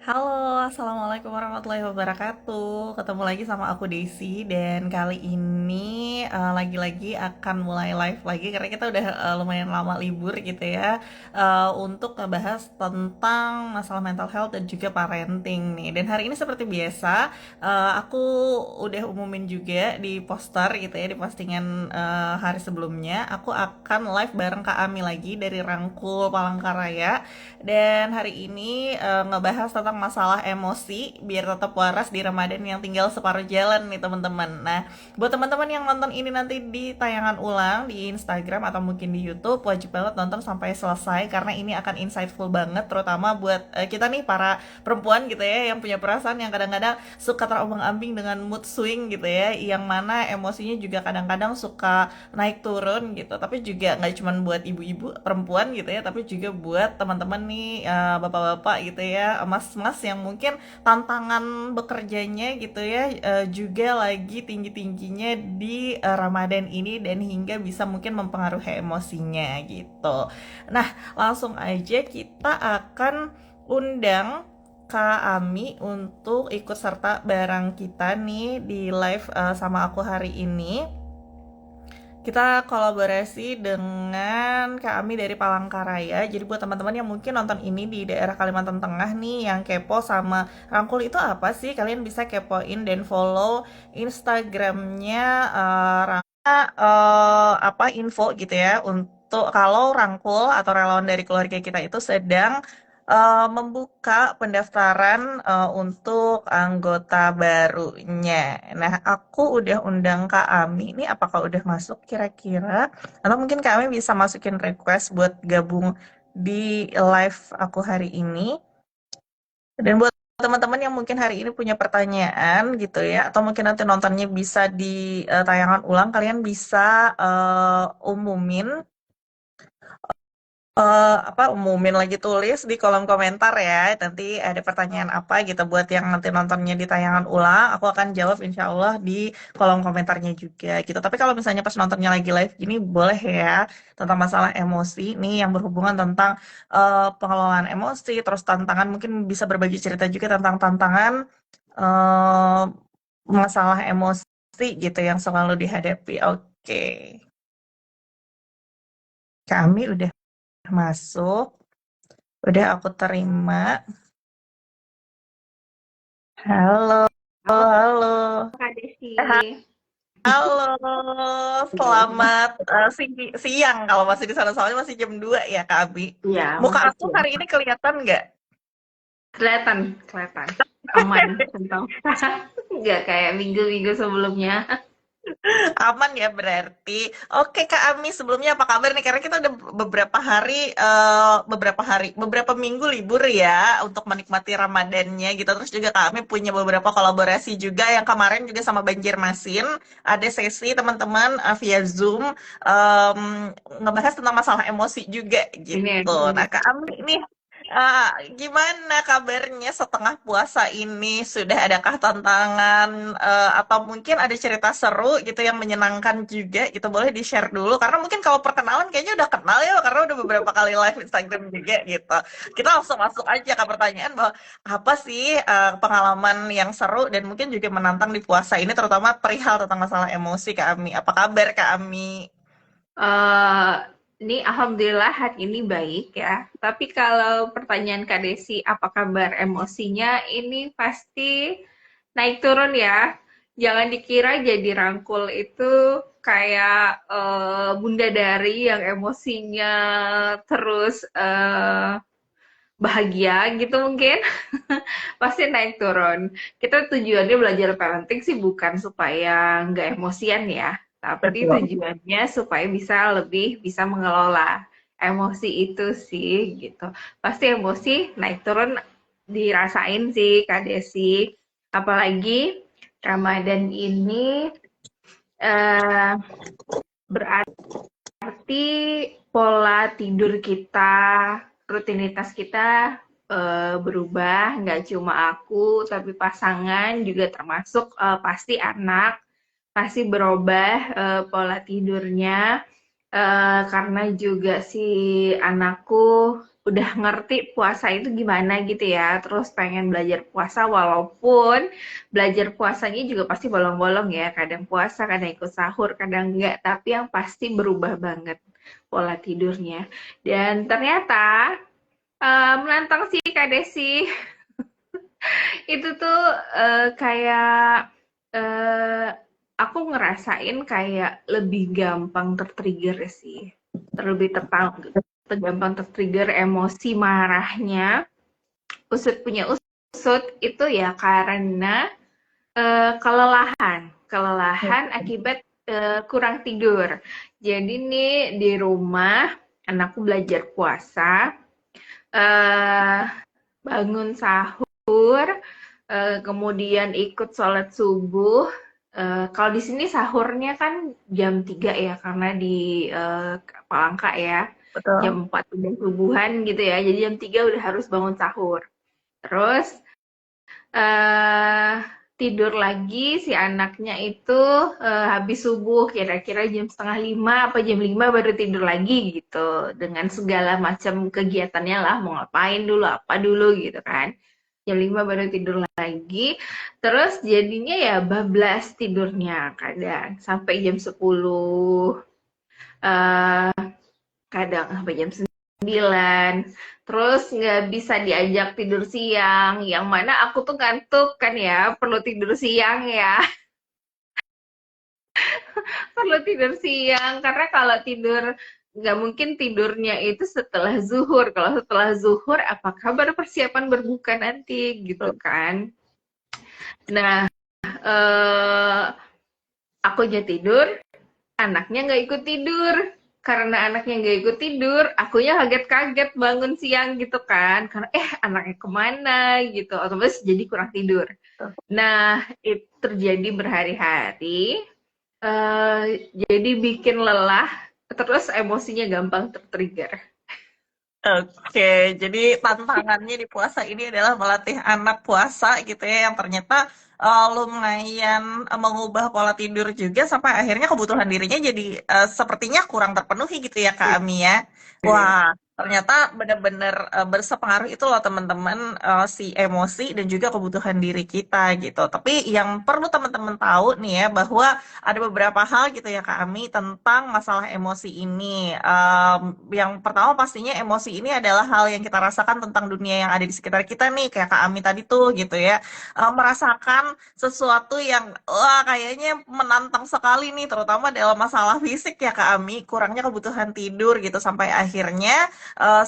Halo, Assalamualaikum warahmatullahi wabarakatuh. Ketemu lagi sama aku Desi dan kali ini lagi-lagi akan mulai live lagi karena kita udah lumayan lama libur gitu ya, untuk ngebahas tentang masalah mental health dan juga parenting nih. Dan hari ini seperti biasa, aku udah umumin juga di poster gitu ya, di postingan hari sebelumnya. Aku akan live bareng Kak Ami lagi dari Rangkul Palangkaraya dan hari ini ngebahas tentang masalah emosi biar tetap waras di Ramadan yang tinggal separuh jalan nih teman-teman. Nah, buat teman-teman yang nonton ini nanti di tayangan ulang di Instagram atau mungkin di YouTube, wajib banget nonton sampai selesai karena ini akan insightful banget terutama buat kita nih para perempuan gitu ya yang punya perasaan yang kadang-kadang suka terombang-ambing dengan mood swing gitu ya, yang mana emosinya juga kadang-kadang suka naik turun gitu. Tapi juga nggak cuma buat ibu-ibu perempuan gitu ya, tapi juga buat teman-teman nih bapak-bapak gitu ya, mas-mas yang mungkin tantangan bekerjanya gitu ya juga lagi tinggi-tingginya di Ramadan ini dan hingga bisa mungkin mempengaruhi emosinya gitu. Nah, langsung aja kita akan undang Kak Ami untuk ikut serta bareng kita nih di live sama aku hari ini. Kita kolaborasi dengan Kak Ami dari Palangkaraya. Jadi buat teman-teman yang mungkin nonton ini di daerah Kalimantan Tengah nih yang kepo sama Rangkul itu apa sih? Kalian bisa kepoin dan follow Instagramnya apa info gitu ya untuk kalau Rangkul atau relawan dari keluarga kita itu sedang membuka pendaftaran untuk anggota barunya. Nah, aku udah undang Kak Ami. Ini apakah udah masuk kira-kira? Atau mungkin Kak Ami bisa masukin request buat gabung di live aku hari ini. Dan buat teman-teman yang mungkin hari ini punya pertanyaan gitu ya, atau mungkin nanti nontonnya bisa di tayangan ulang, kalian bisa umumin apa umumin lagi tulis di kolom komentar ya. Nanti ada pertanyaan apa gitu buat yang nanti nontonnya di tayangan ulang, aku akan jawab insya Allah di kolom komentarnya juga gitu. Tapi kalau misalnya pas nontonnya lagi live gini boleh ya tentang masalah emosi nih yang berhubungan tentang pengelolaan emosi, terus tantangan mungkin bisa berbagi cerita juga tentang tantangan eh, masalah emosi gitu yang selalu dihadapi. Oke, kami udah masuk. Udah aku terima. Halo, Halo halo. Kak Desi. Halo, Iya, selamat siang kalau masih di sana soalnya masih jam 2 ya Kak Abi. iya, Muka masih aku siang. hari ini kelihatan nggak? Kelihatan, kelihatan. Aman, tentang. Nggak kayak minggu-minggu sebelumnya. Aman ya berarti. Oke Kak Ami, sebelumnya apa kabar nih? Karena kita udah beberapa minggu libur ya untuk menikmati Ramadannya gitu. Terus juga Kak Ami punya beberapa kolaborasi juga yang kemarin juga sama Banjarmasin. Ada sesi teman-teman via Zoom em, ngebahas tentang masalah emosi juga Ini, gitu. Nah Kak Ami ini gimana kabarnya setengah puasa ini? Sudah adakah tantangan atau mungkin ada cerita seru gitu yang menyenangkan juga gitu? Boleh di-share dulu karena mungkin kalau perkenalan kayaknya udah kenal ya karena udah beberapa kali live Instagram juga gitu. Kita langsung masuk aja ke pertanyaan bahwa apa sih pengalaman yang seru dan mungkin juga menantang di puasa ini terutama perihal tentang masalah emosi Kak Ami. Apa kabar Kak Ami? eh, ini Alhamdulillah hari ini baik ya. Tapi kalau pertanyaan Kak Desi, apa kabar emosinya? Ini pasti naik turun ya. Jangan dikira jadi rangkul itu kayak bunda dari yang emosinya terus bahagia gitu mungkin. Pasti naik turun. Kita tujuannya belajar parenting sih bukan supaya nggak emosian ya, tapi Betul. tujuannya supaya bisa lebih bisa mengelola emosi itu sih gitu. Pasti emosi naik turun dirasain sih Kak Desi. Apalagi Ramadan ini eh, berarti pola tidur kita, rutinitas kita berubah. Nggak cuma aku, tapi pasangan juga termasuk pasti anak, pasti berubah pola tidurnya. Karena juga si anakku udah ngerti puasa itu gimana gitu ya, terus pengen belajar puasa walaupun belajar puasanya juga pasti bolong-bolong ya, kadang puasa, kadang ikut sahur, kadang enggak, tapi yang pasti berubah banget pola tidurnya. Dan ternyata menantang sih Kak Desi. Itu tuh kayak eh, aku ngerasain kayak lebih gampang tertrigger sih. Terlebih gampang tertrigger emosi marahnya. Usut punya usut itu ya karena kelelahan. Kelelahan akibat kurang tidur. Jadi nih di rumah anakku belajar puasa, eh bangun sahur, kemudian ikut sholat subuh. Kalau di sini sahurnya kan jam 3 ya, karena di Palangka ya, Betul. jam 4 udah subuhan gitu ya, jadi jam 3 udah harus bangun sahur. Terus eh tidur lagi si anaknya itu habis subuh kira-kira jam setengah 5 apa jam 5 baru tidur lagi gitu dengan segala macam kegiatannya lah mau ngapain dulu apa dulu gitu kan jam 5 baru tidur lagi terus jadinya ya bablas tidurnya kadang sampai jam 10 eh, kadang sampai jam 9. Terus nggak bisa diajak tidur siang, yang mana aku tuh ngantuk kan ya, perlu tidur siang ya, perlu tidur siang. Karena kalau tidur, nggak mungkin tidurnya itu setelah zuhur. Kalau setelah zuhur, apa kabar persiapan berbuka nanti gitu kan. Nah, eh, aku aja tidur, anaknya nggak ikut tidur. Karena anaknya nggak ikut tidur, akunya kaget-kaget bangun siang gitu kan. Karena anaknya kemana gitu, otomatis jadi kurang tidur. Nah, itu terjadi berhari-hari, jadi bikin lelah, terus emosinya gampang tertrigger. Oke, jadi tantangannya di puasa ini adalah melatih anak puasa gitu ya, yang ternyata lumayan mengubah pola tidur juga sampai akhirnya kebutuhan dirinya jadi sepertinya kurang terpenuhi gitu ya Kak Ami ya. Wah, ternyata benar-benar bersepengaruh itu loh teman-teman, si emosi dan juga kebutuhan diri kita gitu. Tapi yang perlu teman-teman tahu nih ya bahwa ada beberapa hal gitu ya Kak Ami tentang masalah emosi ini. Yang pertama pastinya emosi ini adalah hal yang kita rasakan tentang dunia yang ada di sekitar kita nih, kayak Kak Ami tadi tuh gitu ya. Merasakan sesuatu yang wah kayaknya menantang sekali nih, terutama dalam masalah fisik ya Kak Ami, kurangnya kebutuhan tidur gitu sampai akhirnya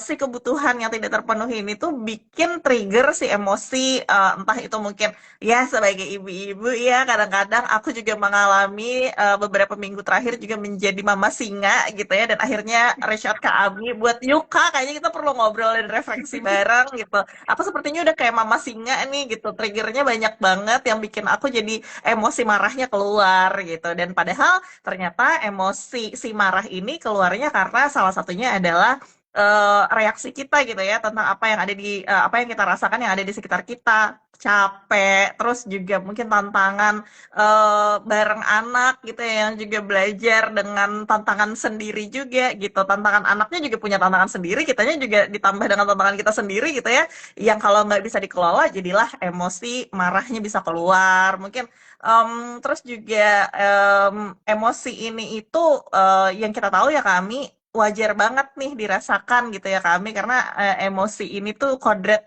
si kebutuhan yang tidak terpenuhi ini tuh bikin trigger si emosi, entah itu mungkin ya, sebagai ibu-ibu ya, kadang-kadang aku juga mengalami beberapa minggu terakhir juga menjadi mama singa gitu ya, dan akhirnya reach out ke Abi buat Yuka, kayaknya kita perlu ngobrol dan refleksi bareng gitu. Aku sepertinya udah kayak mama singa nih gitu, triggernya banyak banget yang bikin aku jadi emosi marahnya keluar gitu. Dan padahal ternyata emosi si marah ini keluarnya karena salah satunya adalah reaksi kita gitu ya tentang apa yang ada di apa yang kita rasakan yang ada di sekitar kita, capek, terus juga mungkin tantangan bareng anak gitu ya yang juga belajar dengan tantangan sendiri juga gitu, tantangan anaknya juga punya tantangan sendiri, kitanya juga ditambah dengan tantangan kita sendiri gitu ya, yang kalau nggak bisa dikelola jadilah emosi marahnya bisa keluar mungkin. Terus juga emosi ini itu yang kita tahu ya kami wajar banget nih dirasakan gitu ya kami, karena emosi ini tuh kodrat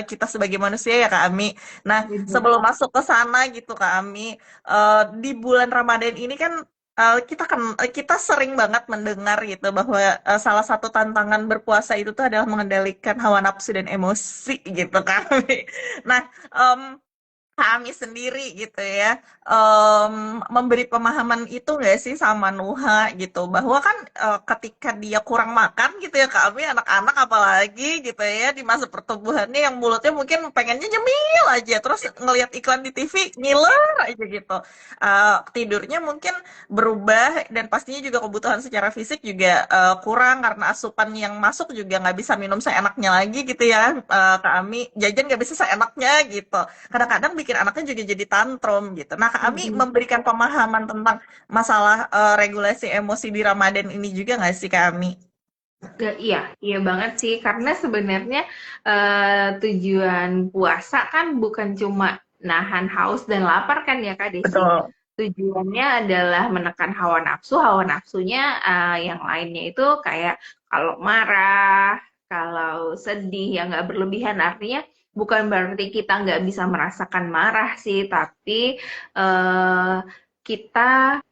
kita sebagai manusia ya Kak Ami. Nah, sebelum masuk ke sana gitu Kak Ami, di bulan Ramadan ini kan kita sering banget mendengar gitu bahwa salah satu tantangan berpuasa itu tuh adalah mengendalikan hawa nafsu dan emosi gitu Kak Ami. Nah, em, kami sendiri gitu ya, memberi pemahaman itu nggak sih sama Nuha gitu bahwa kan ketika dia kurang makan gitu ya kami anak-anak apalagi gitu ya di masa pertumbuhannya yang mulutnya mungkin pengennya nyemil aja terus ngelihat iklan di TV ngiler aja gitu. Tidurnya mungkin berubah dan pastinya juga kebutuhan secara fisik juga kurang karena asupan yang masuk juga nggak bisa minum seenaknya lagi gitu ya. Kak Ami jajan nggak bisa seenaknya gitu, kadang-kadang bikin anaknya juga jadi tantrum gitu. Nah, Kak Ami memberikan pemahaman tentang masalah regulasi emosi di Ramadan ini juga nggak sih, Kak Ami? Iya, iya banget sih. Karena sebenarnya tujuan puasa kan bukan cuma nahan haus dan lapar kan ya Kak Desi. Betul. Tujuannya adalah menekan hawa nafsu. Hawa nafsunya yang lainnya itu kayak kalau marah, kalau sedih yang nggak berlebihan. Artinya bukan berarti kita nggak bisa merasakan marah sih, tapi eh, kita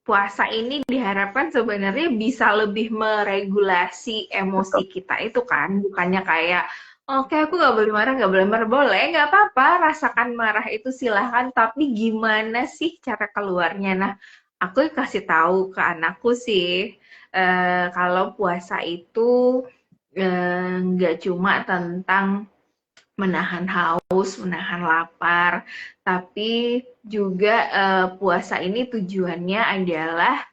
puasa ini diharapkan sebenarnya bisa lebih meregulasi emosi Betul. kita itu kan, bukannya kayak oke aku nggak boleh marah, nggak boleh marah, boleh nggak apa-apa, rasakan marah itu silahkan, tapi gimana sih cara keluarnya? Nah, aku kasih tahu ke anakku sih, kalau puasa itu nggak cuma tentang menahan haus, menahan lapar, tapi juga puasa ini tujuannya adalah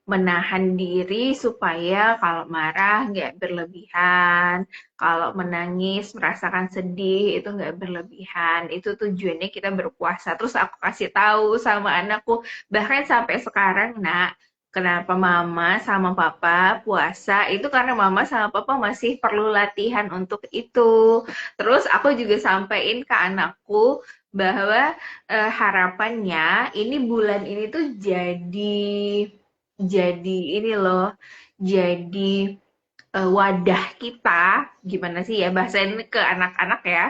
menahan diri supaya kalau marah nggak berlebihan, kalau menangis, merasakan sedih itu nggak berlebihan. Itu tujuannya kita berpuasa. Terus aku kasih tahu sama anakku, bahkan sampai sekarang, nak, kenapa mama sama papa puasa itu karena mama sama papa masih perlu latihan untuk itu. Terus aku juga sampaikan ke anakku bahwa harapannya ini bulan ini tuh jadi ini loh, jadi wadah kita, gimana sih ya bahasain ke anak-anak ya,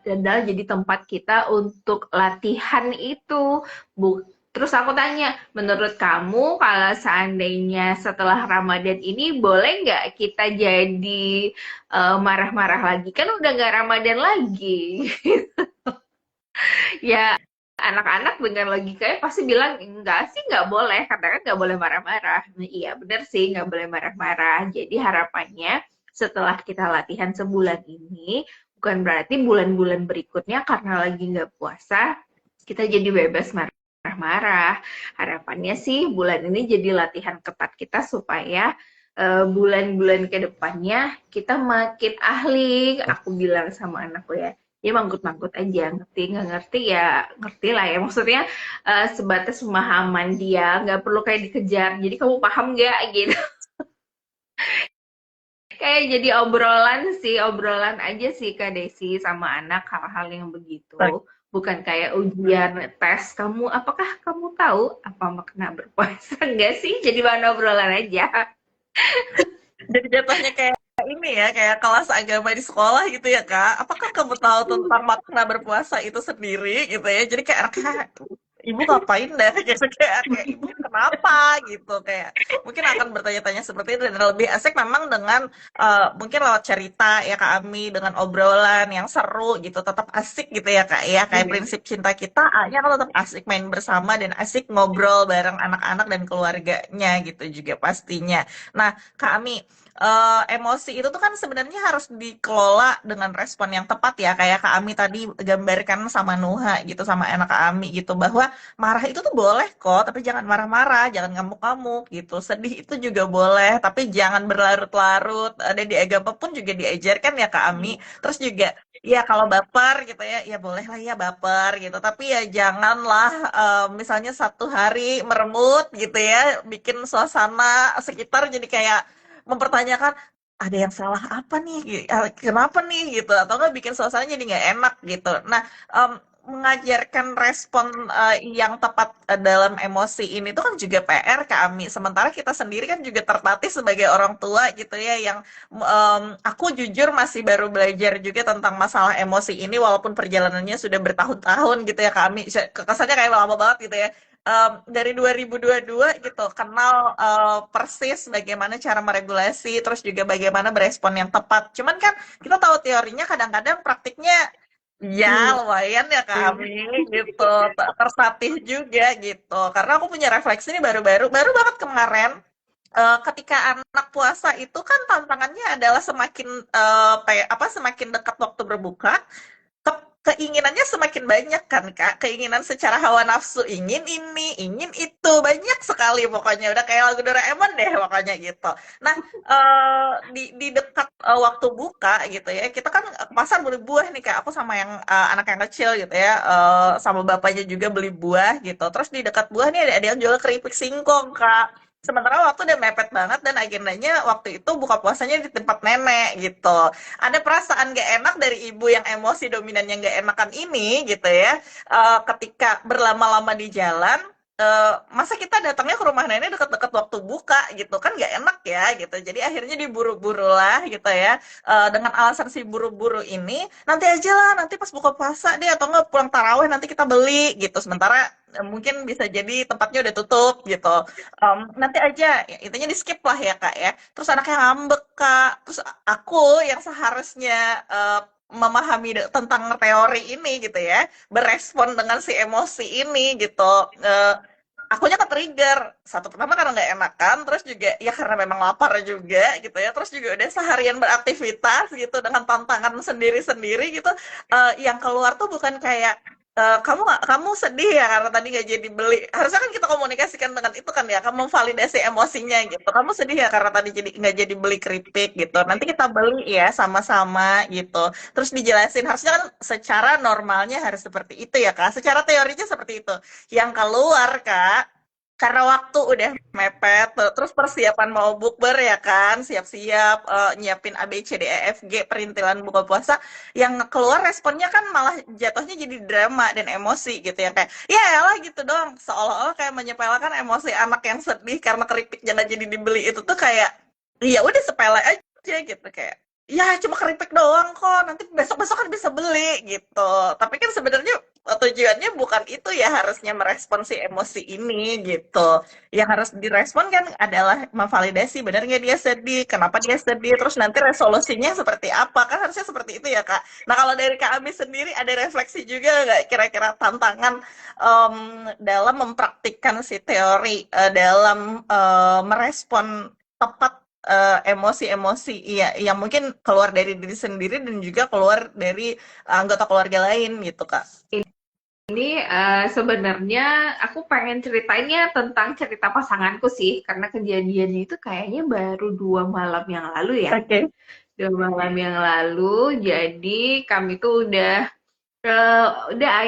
adalah jadi tempat kita untuk latihan itu. Terus aku tanya, menurut kamu kalau seandainya setelah Ramadan ini boleh nggak kita jadi marah-marah lagi? Kan udah nggak Ramadan lagi. Ya, anak-anak dengan logikanya pasti bilang, enggak sih, nggak boleh. Katakan nggak boleh marah-marah. Nah, iya, benar sih, nggak boleh marah-marah. Jadi harapannya setelah kita latihan sebulan ini, bukan berarti bulan-bulan berikutnya karena lagi nggak puasa, kita jadi bebas marah-marah. Harapannya sih bulan ini jadi latihan ketat kita supaya bulan-bulan ke depannya kita makin ahli. Aku bilang sama anakku ya, dia manggut-manggut aja, ngerti nggak ngerti ya ngerti lah ya, maksudnya sebatas pemahaman dia, nggak perlu kayak dikejar jadi kamu paham nggak gitu. Kayak jadi obrolan sih, obrolan aja sih Kak Desi sama anak, hal-hal yang begitu, bukan kayak ujian tes kamu apakah kamu tahu apa makna berpuasa. Enggak sih, jadi bahan obrolan aja. Jadi jatuhnya kayak ini ya, kayak kelas agama di sekolah gitu ya, Kak. Apakah kamu tahu tentang makna berpuasa itu sendiri gitu ya? Jadi kayak anaknya, ibu ngapain dah gitu, kayak ibu kenapa gitu, kayak mungkin akan bertanya-tanya seperti itu, dan lebih asik memang dengan mungkin lewat cerita ya Kak Ami, dengan obrolan yang seru gitu, tetap asik gitu ya Kak ya, kayak prinsip cinta kita A-nya kan tetap asik main bersama dan asik ngobrol bareng anak-anak dan keluarganya gitu juga pastinya. Nah Kak Ami, emosi itu tuh kan sebenarnya harus dikelola dengan respon yang tepat ya, kayak Kak Ami tadi gambarkan sama Nuha gitu, sama anak Kak Ami gitu, bahwa marah itu tuh boleh kok, tapi jangan marah-marah, jangan ngamuk-ngamuk gitu. Sedih itu juga boleh, tapi jangan berlarut-larut. Ada di agama pun juga diajarkan ya Kak Ami. Terus juga ya kalau baper gitu ya, ya boleh lah ya baper gitu. Tapi ya janganlah misalnya satu hari meremut gitu ya, bikin suasana sekitar jadi kayak mempertanyakan ada yang salah apa nih, kenapa nih gitu, atau nggak bikin suasana jadi nggak enak gitu. Nah, em, mengajarkan respon yang tepat dalam emosi ini tuh kan juga PR kami. Sementara kita sendiri kan juga tertatih sebagai orang tua gitu ya, yang aku jujur masih baru belajar juga tentang masalah emosi ini, walaupun perjalanannya sudah bertahun-tahun gitu ya kami. Kesannya kayak lama banget gitu ya. Dari 2022 gitu, kenal persis bagaimana cara meregulasi, terus juga bagaimana berespon yang tepat. Cuman kan kita tahu teorinya, kadang-kadang praktiknya ya Hmm. lumayan ya kami gitu, tertatih juga gitu. Karena aku punya refleksi ini baru banget kemarin. Ketika anak puasa itu kan tantangannya adalah semakin semakin dekat waktu berbuka, keinginannya semakin banyak kan Kak, keinginan secara hawa nafsu, ingin ini, ingin itu, banyak sekali pokoknya, udah kayak lagu Doraemon deh pokoknya gitu. Nah, di dekat waktu buka gitu ya, kita kan ke pasar beli buah nih Kak, aku sama yang anak yang kecil gitu ya, sama bapaknya juga beli buah gitu. Terus di dekat buah nih ada yang jual keripik singkong Kak. Sementara waktu udah mepet banget dan agendanya waktu itu buka puasanya di tempat nenek gitu. Ada perasaan gak enak dari ibu yang emosi dominan yang gak enakan ini gitu ya. Ketika berlama-lama di jalan, masa kita datangnya ke rumah nenek deket-deket waktu buka gitu kan gak enak ya gitu. Jadi akhirnya diburu-buru lah gitu ya. Dengan alasan si buru-buru ini, nanti aja lah, nanti pas buka puasa deh atau enggak pulang taraweh nanti kita beli gitu. Sementara mungkin bisa jadi tempatnya udah tutup gitu. Nanti aja, ya, intinya di skip lah ya kak ya. Terus anaknya ngambek kak. Terus aku yang seharusnya memahami tentang teori ini gitu ya, berespon dengan si emosi ini gitu. Eh, Akunya ke-trigger. Satu pertama karena nggak enakan, terus juga ya karena memang lapar juga gitu ya. Terus juga udah seharian beraktivitas gitu dengan tantangan sendiri-sendiri gitu. Yang keluar tuh bukan kayak kamu sedih ya karena tadi nggak jadi beli. Harusnya kan kita komunikasikan dengan itu kan ya, kamu validasi emosinya gitu. Kamu sedih ya karena tadi jadi nggak jadi beli keripik gitu. Nanti kita beli ya sama-sama gitu. Terus dijelasin harusnya kan secara normalnya harus seperti itu ya kak. Secara teorinya seperti itu. Yang keluar kak, karena waktu udah mepet, terus persiapan mau bukber ya kan, siap-siap nyiapin A B C D E F G perintilan buka puasa, yang keluar responnya kan malah jatuhnya jadi drama dan emosi gitu ya kayak ya elah gitu dong, seolah-olah kayak menyepelekan emosi anak yang sedih karena keripik jangan jadi dibeli itu tuh kayak ya udah sepele aja gitu kayak ya cuma keripik doang kok nanti besok-besok kan bisa beli gitu. Tapi kan sebenarnya tujuannya bukan itu ya, harusnya merespon si emosi ini gitu. Yang harus direspon kan adalah memvalidasi benar nggak dia sedih, kenapa dia sedih, terus nanti resolusinya seperti apa, kan harusnya seperti itu ya kak. Nah kalau dari kak Abi sendiri ada refleksi juga nggak kira-kira tantangan dalam mempraktikkan si teori dalam merespon tepat emosi-emosi iya yang mungkin keluar dari diri sendiri dan juga keluar dari anggota keluarga lain gitu kak. Ini sebenarnya aku pengen ceritainnya tentang cerita pasanganku sih, karena kejadiannya itu kayaknya baru 2 malam yang lalu ya. Oke. 2 malam yang lalu, jadi kami tuh udah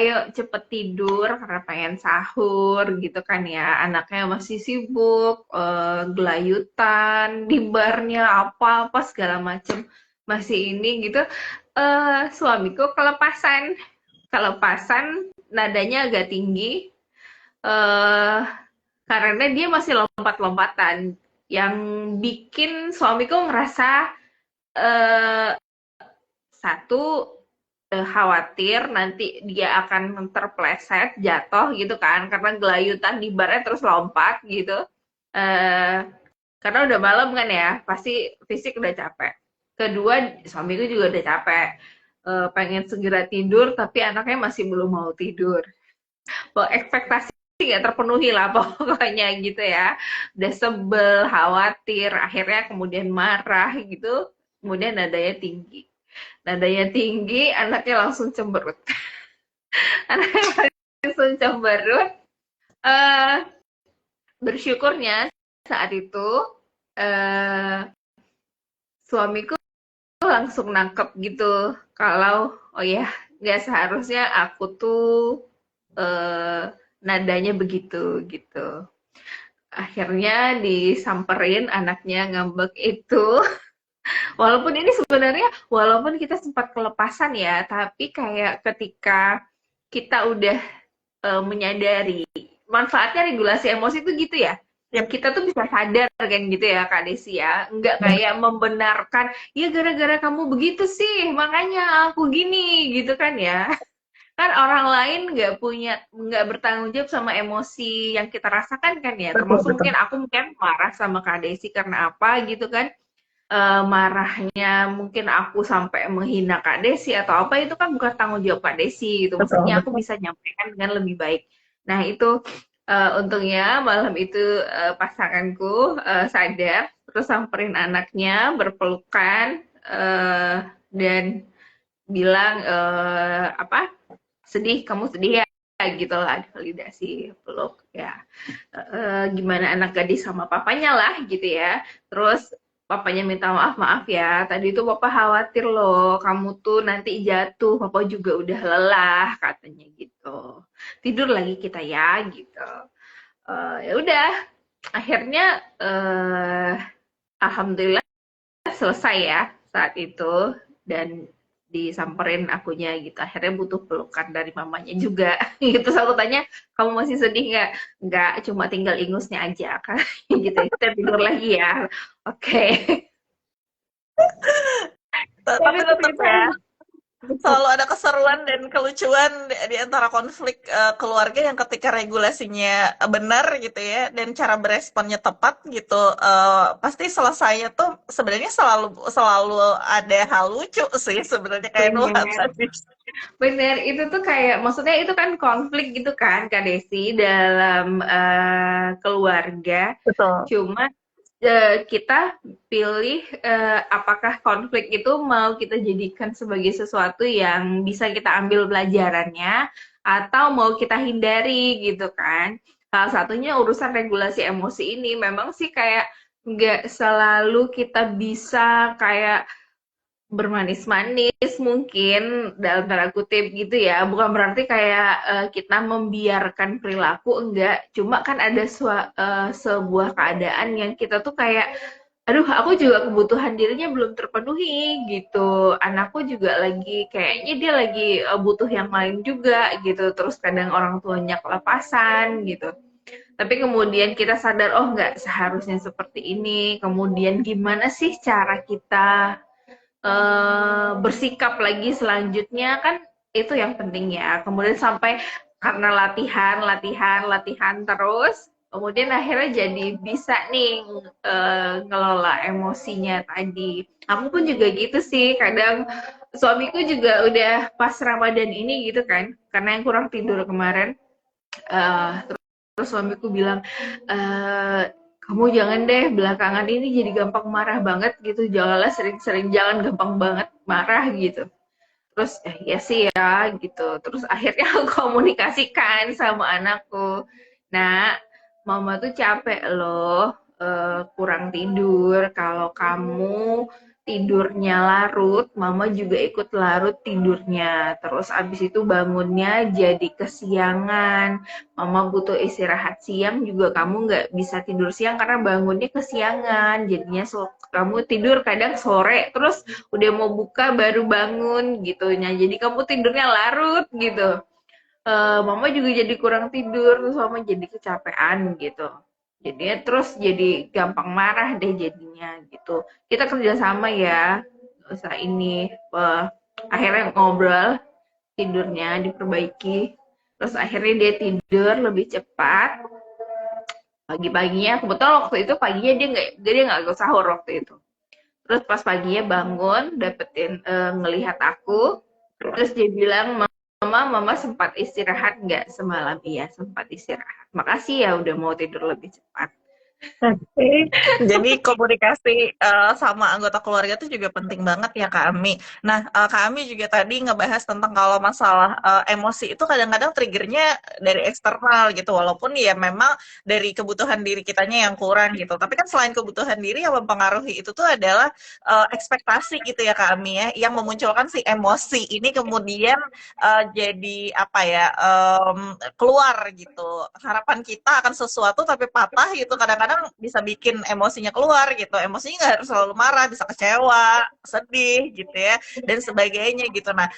ayo cepet tidur karena pengen sahur gitu kan ya. Anaknya masih sibuk, gelayutan di barnya apa-apa segala macem masih ini gitu. Suamiku kelepasan nadanya agak tinggi, eh karena dia masih lompat-lompatan yang bikin suamiku ngerasa eh satu khawatir nanti dia akan terpleset jatuh gitu kan karena gelayutan di barnya terus lompat gitu. eh karena udah malam kan ya, pasti fisik udah capek. Kedua, suamiku juga udah capek. Pengen segera tidur tapi anaknya masih belum mau tidur. Ekspektasi nggak terpenuhi lah pokoknya gitu ya. Udah sebel, khawatir, akhirnya kemudian marah gitu, kemudian nadanya tinggi. Nadanya tinggi, anaknya langsung cemberut. Anaknya langsung cemberut. Eh Bersyukurnya saat itu eh suamiku langsung nangkep gitu kalau oh ya nggak seharusnya aku tuh eh nadanya begitu gitu. Akhirnya disamperin anaknya ngambek itu. Walaupun ini sebenarnya, walaupun kita sempat kelepasan ya, tapi kayak ketika kita udah menyadari manfaatnya regulasi emosi itu gitu ya. Yap. Kita tuh bisa sadar kan gitu ya Kak Desi ya. Nggak kayak membenarkan, ya gara-gara kamu begitu sih, makanya aku gini gitu kan ya. Kan orang lain nggak bertanggung jawab sama emosi yang kita rasakan kan ya. Betul Termasuk betul mungkin aku mungkin marah sama Kak Desi karena apa gitu kan. Marahnya mungkin aku sampai menghina Kak Desi atau apa itu kan bukan tanggung jawab Kak Desi gitu. betul Maksudnya aku betul. bisa nyampaikan dengan lebih baik. Nah itu untungnya malam itu pasanganku sadar, terus samperin anaknya berpelukan dan bilang apa sedih kamu sedih ya gitu lah validasi peluk ya. Gimana anak gadis sama papanya lah gitu ya. Terus papanya minta maaf maaf ya tadi itu papa khawatir loh kamu tuh nanti jatuh papa juga udah lelah katanya gitu tidur lagi kita ya gitu. Ya udah Akhirnya alhamdulillah selesai ya saat itu, dan disamperin akunya gitu. Akhirnya butuh pelukan dari mamanya juga gitu. Selalu tanya, kamu masih sedih nggak, cuma tinggal ingusnya aja kan gitu. Kita tidur lagi ya, oke. Tapi Tapi tetap tetap ya, betul. selalu ada keseruan dan kelucuan di antara konflik keluarga yang ketika regulasinya benar gitu ya dan cara beresponnya tepat gitu, pasti selesainya tuh sebenarnya selalu selalu ada hal lucu sih sebenarnya kayak Nuha Bener. tadi. Bener, itu tuh kayak, maksudnya itu kan konflik gitu kan, Kak Desi, dalam keluarga. Betul. Cuma kita pilih apakah konflik itu mau kita jadikan sebagai sesuatu yang bisa kita ambil pelajarannya, atau mau kita hindari gitu kan. Salah satunya urusan regulasi emosi ini, memang sih kayak nggak selalu kita bisa kayak bermanis-manis mungkin dalam tanda kutip gitu ya, bukan berarti kayak kita membiarkan perilaku, enggak, cuma kan ada sebuah keadaan yang kita tuh kayak aduh aku juga kebutuhan dirinya belum terpenuhi gitu, anakku juga lagi kayaknya dia lagi butuh yang lain juga gitu, terus kadang orang tuanya kelepasan gitu, tapi kemudian kita sadar oh nggak seharusnya seperti ini, kemudian gimana sih cara kita bersikap lagi selanjutnya kan, itu yang penting ya. Kemudian sampai karena latihan, latihan, latihan terus, kemudian akhirnya jadi bisa nih ngelola emosinya tadi. Aku pun juga gitu sih, kadang suamiku juga udah pas Ramadan ini gitu kan, karena yang kurang tidur kemarin, eh, terus suamiku bilang, kamu jangan deh belakangan ini jadi gampang marah banget gitu, janganlah sering-sering, jangan gampang banget marah gitu. Terus ya sih ya gitu, terus akhirnya aku komunikasikan sama anakku, nah mama tuh capek loh, kurang tidur, kalau kamu tidurnya larut, mama juga ikut larut tidurnya, terus abis itu bangunnya jadi kesiangan, mama butuh istirahat siang juga, kamu nggak bisa tidur siang karena bangunnya kesiangan, jadinya kamu tidur kadang sore, terus udah mau buka baru bangun gitu. Nah, jadi kamu tidurnya larut gitu. Mama juga jadi kurang tidur, terus mama jadi kecapean gitu. Jadinya terus jadi gampang marah deh jadinya gitu. Kita kerjasama ya, nggak usah ini. Akhirnya ngobrol, tidurnya diperbaiki. Terus akhirnya dia tidur lebih cepat. Pagi-paginya, kebetulan waktu itu paginya dia nggak ikut sahur waktu itu. Terus pas paginya bangun, dapetin ngelihat aku, terus dia bilang, mama sempat istirahat nggak semalam? Iya, sempat istirahat. Makasih ya udah mau tidur lebih cepat. Oke. Jadi komunikasi sama anggota keluarga itu juga penting banget ya Kak Ami. Nah, Kak Ami juga tadi ngebahas tentang kalau masalah emosi itu kadang-kadang triggernya dari eksternal gitu, walaupun ya memang dari kebutuhan diri kitanya yang kurang gitu. Tapi kan selain kebutuhan diri yang mempengaruhi itu tuh adalah ekspektasi gitu ya Kak Ami ya, yang memunculkan si emosi ini kemudian jadi apa ya, keluar gitu. Harapan kita akan sesuatu tapi patah gitu kadang-kadang bisa bikin emosinya keluar gitu. Emosinya nggak harus selalu marah, bisa kecewa, sedih gitu ya, dan sebagainya gitu. Nah,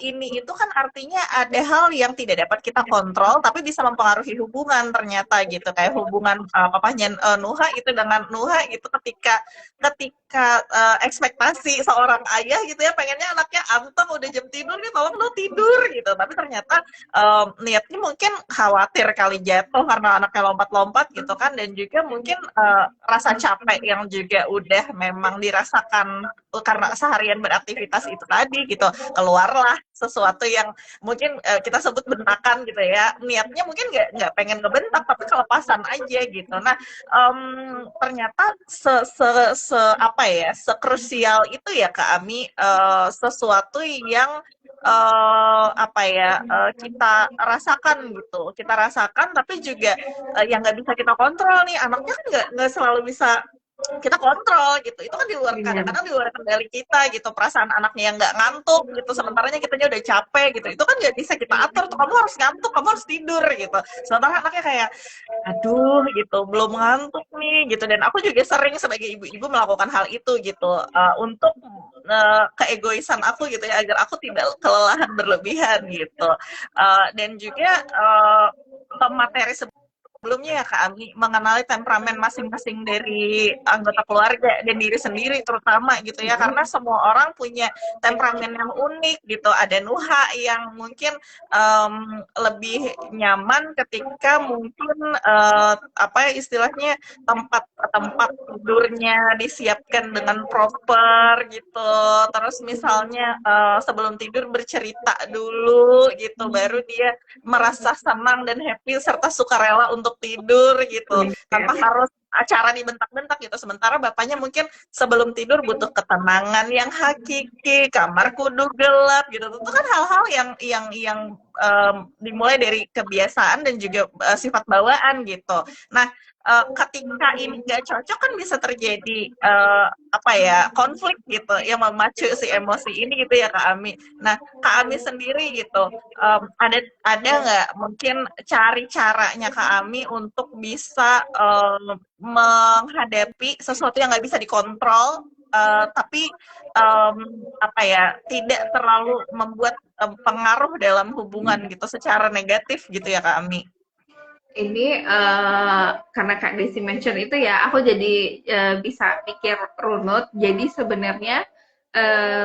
ini itu kan artinya ada hal yang tidak dapat kita kontrol tapi bisa mempengaruhi hubungan ternyata gitu. Kayak hubungan papahnya Nuha itu dengan Nuha gitu, ketika ketika ekspektasi seorang ayah gitu ya, pengennya anaknya anteng udah jam tidur nih, tolong lu tidur gitu, tapi ternyata niatnya mungkin khawatir kali jatuh karena anaknya lompat-lompat gitu kan, dan juga mungkin rasa capek yang juga udah memang dirasakan karena seharian beraktivitas itu tadi gitu, keluarlah sesuatu yang mungkin kita sebut bentakan gitu ya, niatnya mungkin nggak pengen ngebentak tapi kelepasan aja gitu. Nah, ternyata apa ya, sekrusial itu ya Kak Ami, sesuatu yang apa ya, kita rasakan gitu, tapi juga yang nggak bisa kita kontrol nih, anaknya kan nggak selalu bisa kita kontrol gitu. Itu kan di luar, Benar. kadang-kadang di luar kendali kita gitu, perasaan anaknya yang nggak ngantuk gitu, sementaranya kitanya udah capek gitu. Itu kan nggak bisa kita atur tuh, kamu harus ngantuk, kamu harus tidur gitu. Sementara anaknya kayak aduh gitu, belum ngantuk nih gitu. Dan aku juga sering sebagai ibu-ibu melakukan hal itu gitu, untuk keegoisan aku gitu ya, agar aku tidak kelelahan berlebihan gitu. Dan juga materi sebelumnya ya Kak Ami, mengenali temperamen masing-masing dari anggota keluarga dan diri sendiri terutama gitu ya, karena semua orang punya temperamen yang unik gitu. Ada Nuha yang mungkin lebih nyaman ketika mungkin apa ya istilahnya, tempat tempat tidurnya disiapkan dengan proper gitu. Terus misalnya sebelum tidur bercerita dulu gitu, baru dia merasa senang dan happy serta sukarela untuk tidur gitu, tanpa Benar. harus acara dibentak-bentak gitu. Sementara bapaknya mungkin sebelum tidur butuh ketenangan yang hakiki, kamar kudu gelap gitu. Itu kan hal-hal yang dimulai dari kebiasaan dan juga sifat bawaan gitu. Nah, ketika ini nggak cocok kan bisa terjadi apa ya, konflik gitu yang memacu si emosi ini gitu ya Kak Ami. Nah, Kak Ami sendiri gitu, ada nggak mungkin cari caranya Kak Ami untuk bisa menghadapi sesuatu yang nggak bisa dikontrol, tapi um, apa ya, tidak terlalu membuat pengaruh dalam hubungan gitu secara negatif gitu ya Kak Ami. Ini karena Kak Desi mention itu ya, aku jadi bisa pikir runut. Jadi sebenarnya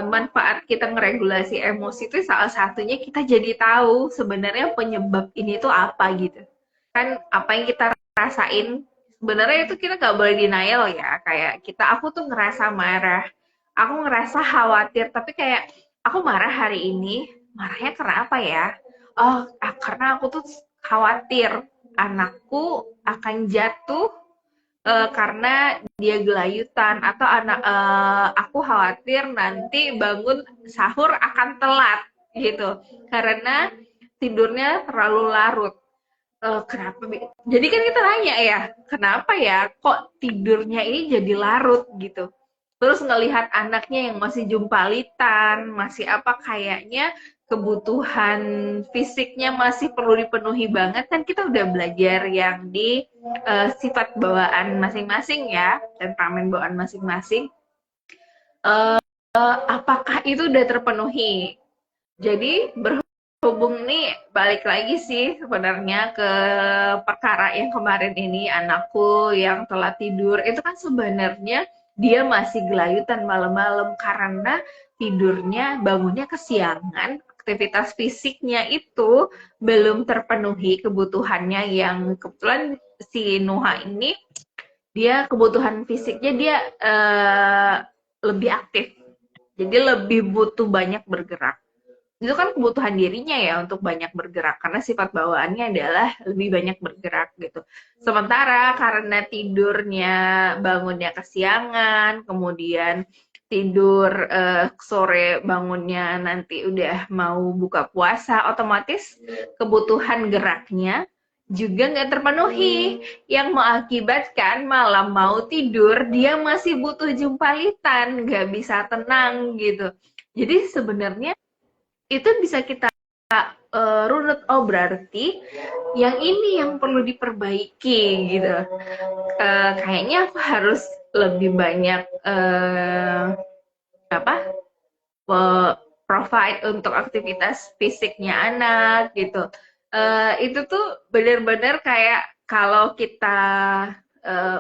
manfaat kita ngeregulasi emosi itu salah satunya kita jadi tahu sebenarnya penyebab ini tuh apa gitu. Kan apa yang kita rasain sebenarnya itu kita nggak boleh denial ya. Kayak aku tuh ngerasa marah, aku ngerasa khawatir, tapi kayak aku marah hari ini, marahnya karena apa ya? Oh, karena aku tuh khawatir anakku akan jatuh karena dia gelayutan, atau aku khawatir nanti bangun sahur akan telat gitu karena tidurnya terlalu larut. Kenapa? Jadi kan kita nanya ya, kenapa ya kok tidurnya ini jadi larut gitu. Terus ngelihat anaknya yang masih jumpalitan, masih apa, kayaknya kebutuhan fisiknya masih perlu dipenuhi banget, kan kita udah belajar yang di sifat bawaan masing-masing ya, temperamen bawaan masing-masing. Apakah itu udah terpenuhi? Jadi berhubung nih, balik lagi sih sebenarnya ke perkara yang kemarin ini, anakku yang telat tidur itu kan sebenarnya dia masih gelayutan malam-malam karena tidurnya, bangunnya kesiangan, aktivitas fisiknya itu belum terpenuhi kebutuhannya. Yang kebetulan si Nuha ini, dia kebutuhan fisiknya dia lebih aktif, jadi lebih butuh banyak bergerak. Itu kan kebutuhan dirinya ya untuk banyak bergerak, karena sifat bawaannya adalah lebih banyak bergerak gitu. Sementara karena tidurnya, bangunnya kesiangan, kemudian tidur sore, bangunnya nanti udah mau buka puasa, otomatis kebutuhan geraknya juga nggak terpenuhi, yang mengakibatkan malam mau tidur dia masih butuh jumpalitan, nggak bisa tenang gitu. Jadi sebenarnya itu bisa kita runut, oh berarti yang ini yang perlu diperbaiki gitu. Kayaknya aku harus lebih banyak apa, provide untuk aktivitas fisiknya anak gitu. Itu tuh benar-benar kayak kalau kita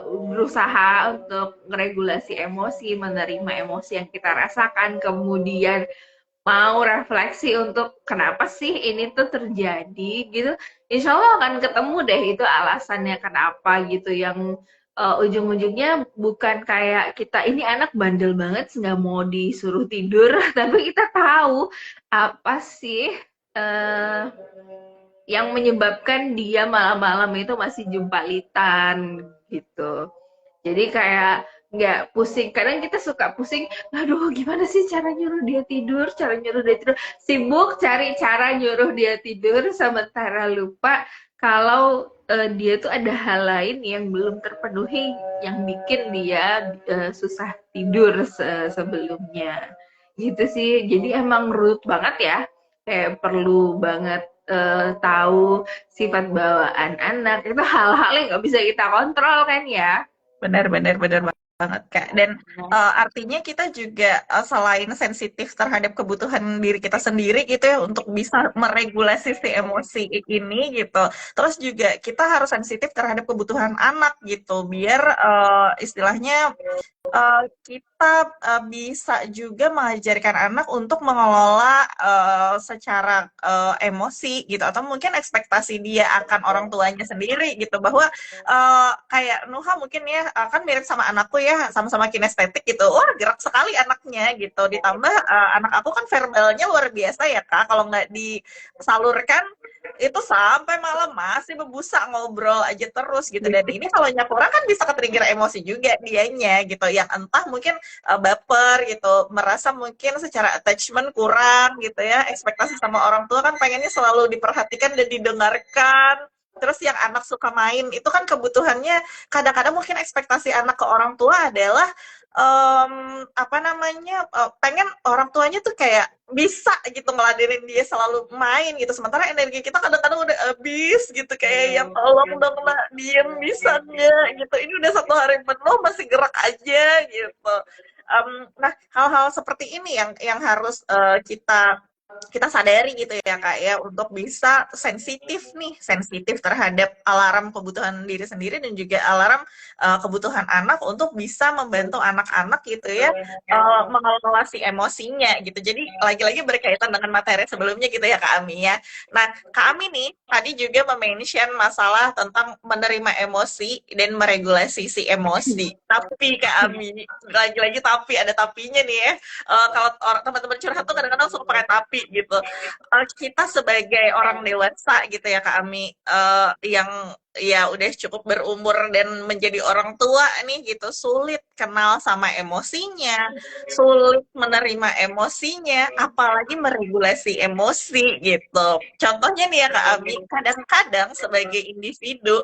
berusaha untuk meregulasi emosi, menerima emosi yang kita rasakan, kemudian mau refleksi untuk kenapa sih ini tuh terjadi gitu, insya Allah akan ketemu deh itu alasannya kenapa gitu, yang ujung-ujungnya bukan kayak kita ini anak bandel banget nggak mau disuruh tidur tapi kita tahu apa sih uh, yang menyebabkan dia malam-malam itu masih jumpalitan gitu. Jadi kayak nggak pusing. Kadang kita suka pusing, aduh gimana sih cara nyuruh dia tidur, cara nyuruh dia tidur. Sibuk cari cara nyuruh dia tidur, sementara lupa kalau dia tuh ada hal lain yang belum terpenuhi yang bikin dia susah tidur sebelumnya gitu sih. Jadi emang rude banget ya, kayak perlu banget tahu sifat bawaan anak, itu hal-hal yang nggak bisa kita kontrol kan ya. Benar, benar, benar banget, Kak. Dan artinya kita juga selain sensitif terhadap kebutuhan diri kita sendiri gitu ya untuk bisa meregulasi si emosi ini gitu. Terus juga kita harus sensitif terhadap kebutuhan anak gitu biar istilahnya kita bisa juga mengajarkan anak untuk mengelola secara emosi gitu atau mungkin ekspektasi dia akan orang tuanya sendiri gitu bahwa kayak Nuha mungkin ya kan mirip sama anakku ya sama-sama kinestetik gitu wah gerak sekali anaknya gitu ditambah anak aku kan verbalnya luar biasa ya Kak kalau nggak disalurkan itu sampai malam masih bebusa ngobrol aja terus gitu dan ini kalau kurang kan bisa ke-trigger emosi juga dianya gitu yang entah mungkin baper gitu merasa mungkin secara attachment kurang gitu ya ekspektasi sama orang tua kan pengennya selalu diperhatikan dan didengarkan terus yang anak suka main itu kan kebutuhannya kadang-kadang mungkin ekspektasi anak ke orang tua adalah apa namanya pengen orang tuanya tuh kayak bisa gitu ngeladenin dia selalu main gitu sementara energi kita kadang-kadang udah habis gitu kayak ya tolong dong lah diem bisa nggak gitu ini udah satu hari penuh masih gerak aja gitu. Nah hal-hal seperti ini yang harus kita sadari gitu ya Kak ya untuk bisa sensitif terhadap alarm kebutuhan diri sendiri dan juga alarm kebutuhan anak untuk bisa membantu anak-anak gitu ya mengelola si emosinya gitu. Jadi lagi-lagi berkaitan dengan materi sebelumnya gitu ya Kak Ami ya. Nah, Kak Ami nih tadi juga mention masalah tentang menerima emosi dan meregulasi si emosi. Tapi Kak Ami, lagi-lagi tapi ada tapinya nih ya. Kalau orang teman-teman curhat tuh kadang-kadang suka pakai tapi gitu. Kita sebagai orang dewasa gitu ya Kak Ami yang ya udah cukup berumur dan menjadi orang tua nih gitu sulit kenal sama emosinya, sulit menerima emosinya, apalagi meregulasi emosi gitu. Contohnya nih ya Kak Ami, kadang-kadang sebagai individu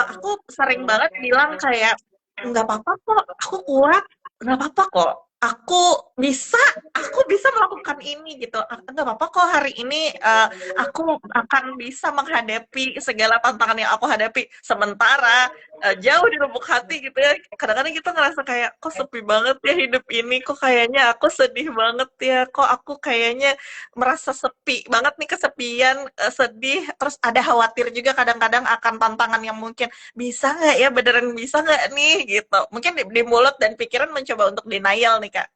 aku sering banget bilang kayak nggak apa-apa kok, aku kuat, nggak apa-apa kok, bisa, aku bisa melakukan ini gitu. Nggak apa-apa kok hari ini aku akan bisa menghadapi segala tantangan yang aku hadapi. Sementara jauh di lubuk hati gitu ya, kadang-kadang kita ngerasa kayak kok sepi banget ya hidup ini, kok kayaknya aku sedih banget ya, kok aku kayaknya merasa sepi banget nih kesepian, sedih, terus ada khawatir juga kadang-kadang akan tantangan yang mungkin bisa nggak ya beneran bisa nggak nih gitu mungkin di mulut dan pikiran mencoba untuk denial nih Kak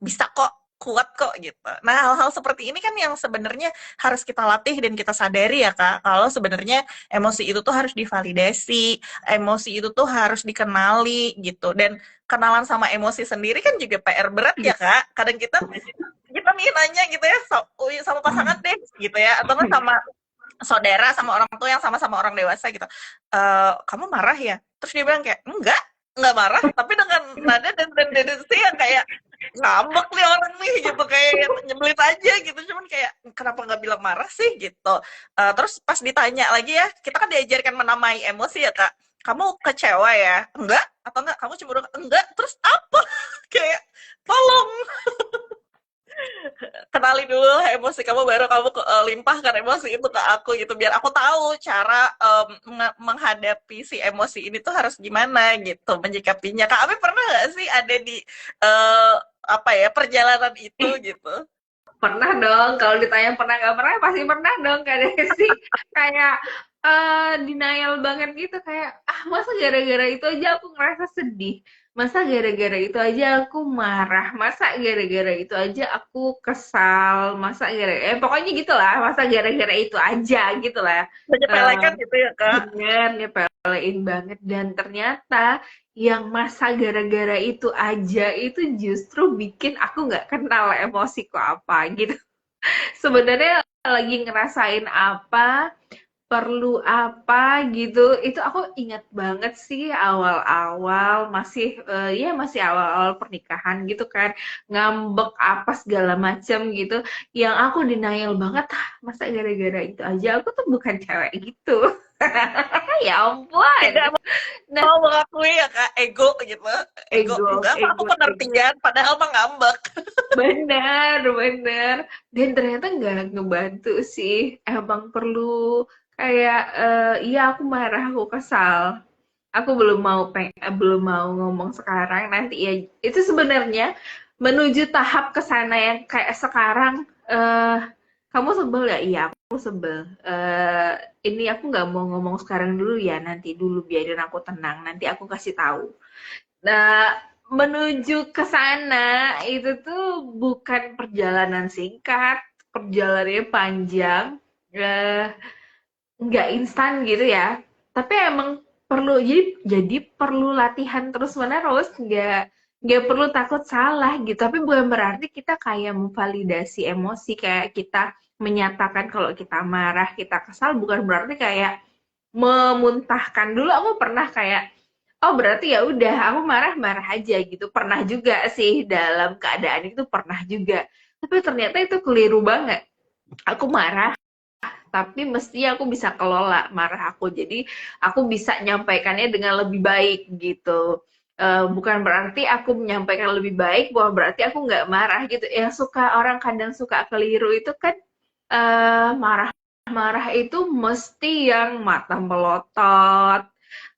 bisa kok kuat kok gitu nah hal-hal seperti ini kan yang sebenarnya harus kita latih dan kita sadari ya Kak kalau sebenarnya emosi itu tuh harus divalidasi emosi itu tuh harus dikenali gitu dan kenalan sama emosi sendiri kan juga PR berat ya Kak kadang kita kita nih nanya gitu ya sama pasangan deh gitu ya atau nggak sama saudara sama orang tua yang sama-sama orang dewasa gitu kamu marah ya terus dia bilang kayak enggak marah tapi dengan nada dan sih yang kayak ngambek nih orang nih gitu kayak nyebelin aja gitu cuman kayak kenapa nggak bilang marah sih gitu terus pas ditanya lagi ya kita kan diajarkan menamai emosi ya Kak kamu kecewa ya enggak atau enggak kamu cemburu enggak terus apa kayak tolong kenali dulu lah emosi kamu baru kamu limpahkan emosi itu ke aku gitu biar aku tahu cara menghadapi si emosi ini tuh harus gimana gitu menyikapinya. Kak Ami pernah nggak sih ada di apa ya perjalanan itu gitu? Pernah dong, kalau ditanya pernah nggak pernah, pasti pernah dong Kak Desi. Kayak denial banget gitu, kayak masa gara-gara itu aja aku ngerasa sedih, masa gara-gara itu aja aku marah, masa gara-gara itu aja aku kesal, masa pokoknya gitulah, masa gara-gara itu aja gitulah. Menyepelekan gitu ya Kak? Bener, nyepelein banget. Dan ternyata yang masa gara-gara itu aja itu justru bikin aku nggak kenal emosiku apa gitu. Sebenarnya lagi ngerasain apa, perlu apa gitu. Itu aku ingat banget sih awal-awal masih ya masih awal-awal pernikahan gitu kan. Ngambek apa segala macam gitu. Yang aku denial banget, masa gara-gara itu aja aku tuh bukan cewek gitu. Ya ampun. Tidak Nah, mau mengakui ya Kak, ego gitu. Ego ego, enggak, mah aku ego, ego. pengertian, padahal mah ngambek. Benar, benar. Dan ternyata nggak ngebantu sih. Emang perlu kayak, iya aku marah, aku kesal. Aku belum mau ngomong sekarang, nanti ya. Itu sebenarnya menuju tahap ke sana yang kayak sekarang, kamu sebel ya? Iya, aku sebel. Ini aku nggak mau ngomong sekarang dulu ya, nanti dulu biarin aku tenang, nanti aku kasih tahu. Nah, menuju ke sana itu tuh bukan perjalanan singkat, perjalanannya panjang, eh, nggak instan gitu ya. Tapi emang perlu jadi perlu latihan terus menerus, nggak perlu takut salah gitu. Tapi bukan berarti kita kayak memvalidasi emosi, kayak kita menyatakan kalau kita marah, kita kesal, bukan berarti kayak memuntahkan. Dulu aku pernah kayak, oh berarti ya udah aku marah-marah aja gitu. Pernah juga sih dalam keadaan itu, pernah juga. Tapi ternyata itu keliru banget. Aku marah, tapi mesti aku bisa kelola marah aku. Jadi aku bisa nyampaikannya dengan lebih baik gitu. Bukan berarti aku menyampaikan lebih baik, bukan berarti aku nggak marah gitu. Yang suka orang kadang suka keliru itu kan, marah-marah itu mesti yang mata melotot,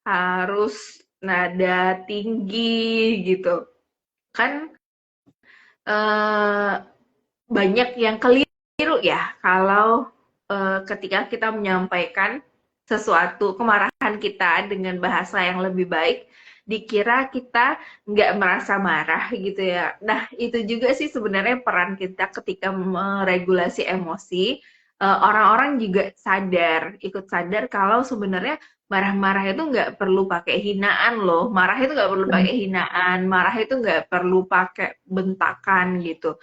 harus nada tinggi gitu. Kan eh, banyak yang keliru ya kalau ketika kita menyampaikan sesuatu kemarahan kita dengan bahasa yang lebih baik, dikira kita nggak merasa marah gitu ya. Nah, itu juga sih sebenarnya peran kita ketika meregulasi emosi. Orang-orang juga sadar, ikut sadar kalau sebenarnya marah-marah itu nggak perlu pakai hinaan loh. Marah itu nggak perlu pakai hinaan, marah itu nggak perlu pakai bentakan gitu.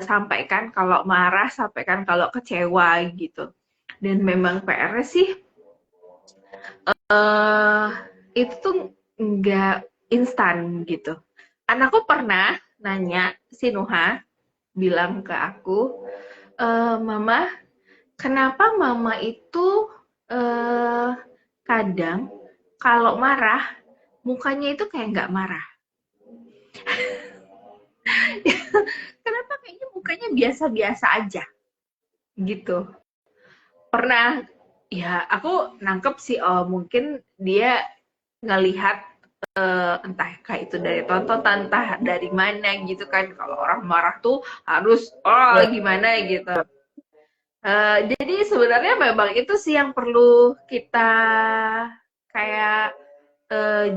Sampaikan kalau marah, sampaikan kalau kecewa gitu. Dan memang PR-nya sih, eh itu tuh nggak instan gitu. Anakku pernah nanya, si Nuha bilang ke aku, Mama, kenapa Mama itu eh kadang kalau marah mukanya itu kayak nggak marah? Kenapa kayaknya mukanya biasa-biasa aja gitu? Pernah, ya aku nangkep sih, oh mungkin dia ngelihat, entah kayak itu dari tontonan, entah dari mana gitu kan, kalau orang marah tuh harus oh gimana gitu. Jadi sebenarnya memang itu sih yang perlu kita kayak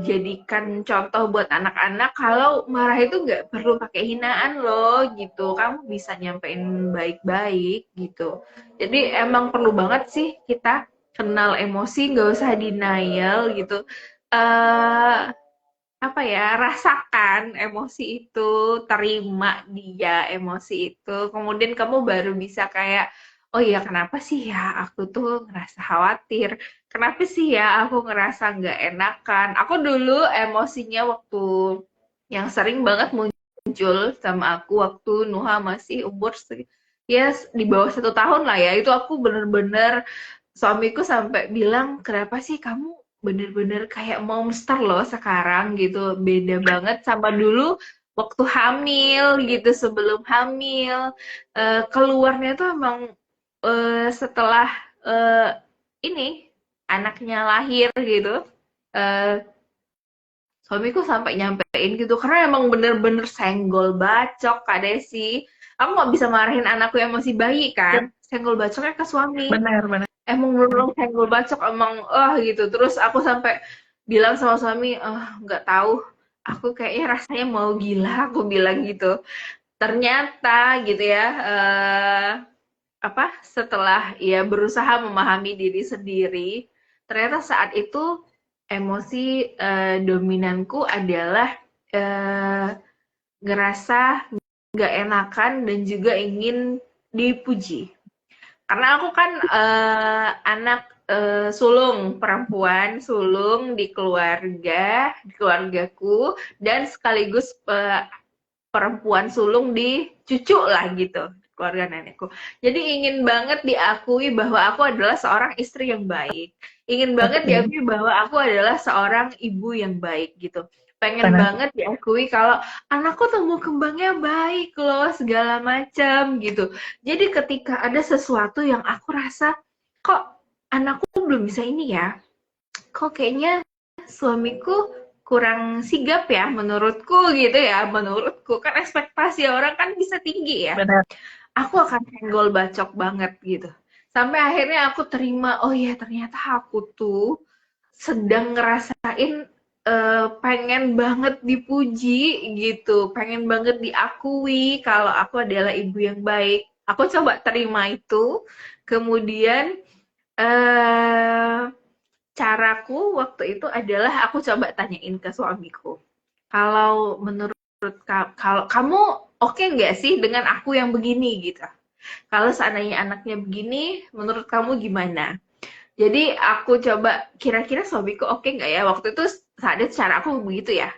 jadikan contoh buat anak-anak, kalau marah itu nggak perlu pakai hinaan loh gitu, kamu bisa nyampein baik-baik gitu. Jadi emang perlu banget sih kita kenal emosi, nggak usah denial gitu. eh Apa ya, rasakan emosi itu, terima dia emosi itu, kemudian kamu baru bisa kayak, oh iya kenapa sih ya aku tuh ngerasa khawatir, kenapa sih ya aku ngerasa nggak enakan. Aku dulu emosinya waktu yang sering banget muncul sama aku waktu Nuha masih umur ya di bawah 1 tahun lah ya, itu aku bener-bener suamiku sampai bilang, kenapa sih kamu bener-bener kayak monster loh sekarang gitu, beda banget sama dulu waktu hamil gitu. Sebelum hamil, keluarnya tuh emang setelah eh, ini anaknya lahir gitu. eh, Suamiku sampai nyampein gitu, karena emang bener-bener senggol bacok Kak Desi. Aku nggak bisa marahin anakku yang masih bayi kan, senggol bacoknya ke suami. Benar-benar. Emang bener senggol bacok, emang gitu. Terus aku sampai bilang sama suami, nggak tahu, aku kayaknya rasanya mau gila, aku bilang gitu. Ternyata gitu ya, setelah ya berusaha memahami diri sendiri, ternyata saat itu emosi dominanku adalah eh, ngerasa nggak enakan dan juga ingin dipuji. Karena aku kan anak sulung, perempuan sulung di keluargaku, dan sekaligus perempuan sulung di cucu lah gitu. keluarga nenekku. Jadi ingin banget diakui bahwa aku adalah seorang istri yang baik. Ingin banget Oke, diakui bahwa aku adalah seorang ibu yang baik gitu. Pengen benar. banget diakui kalau anakku tumbuh kembangnya baik loh, segala macam gitu. Jadi ketika ada sesuatu yang aku rasa, kok anakku belum bisa ini ya, kok kayaknya suamiku kurang sigap ya menurutku gitu ya, menurutku kan ekspektasi orang kan bisa tinggi ya, Benar. aku akan senggol bacok banget gitu. Sampai akhirnya aku terima, oh ya ternyata aku tuh sedang ngerasain pengen banget dipuji gitu, pengen banget diakui kalau aku adalah ibu yang baik. Aku coba terima itu, kemudian eh caraku waktu itu adalah aku coba tanyain ke suamiku, kalau menurut kalau kamu oke nggak sih dengan aku yang begini gitu. Kalau seandainya anaknya begini, menurut kamu gimana? Jadi aku coba kira-kira suamiku oke nggak ya? Waktu itu saat itu cara aku begitu ya.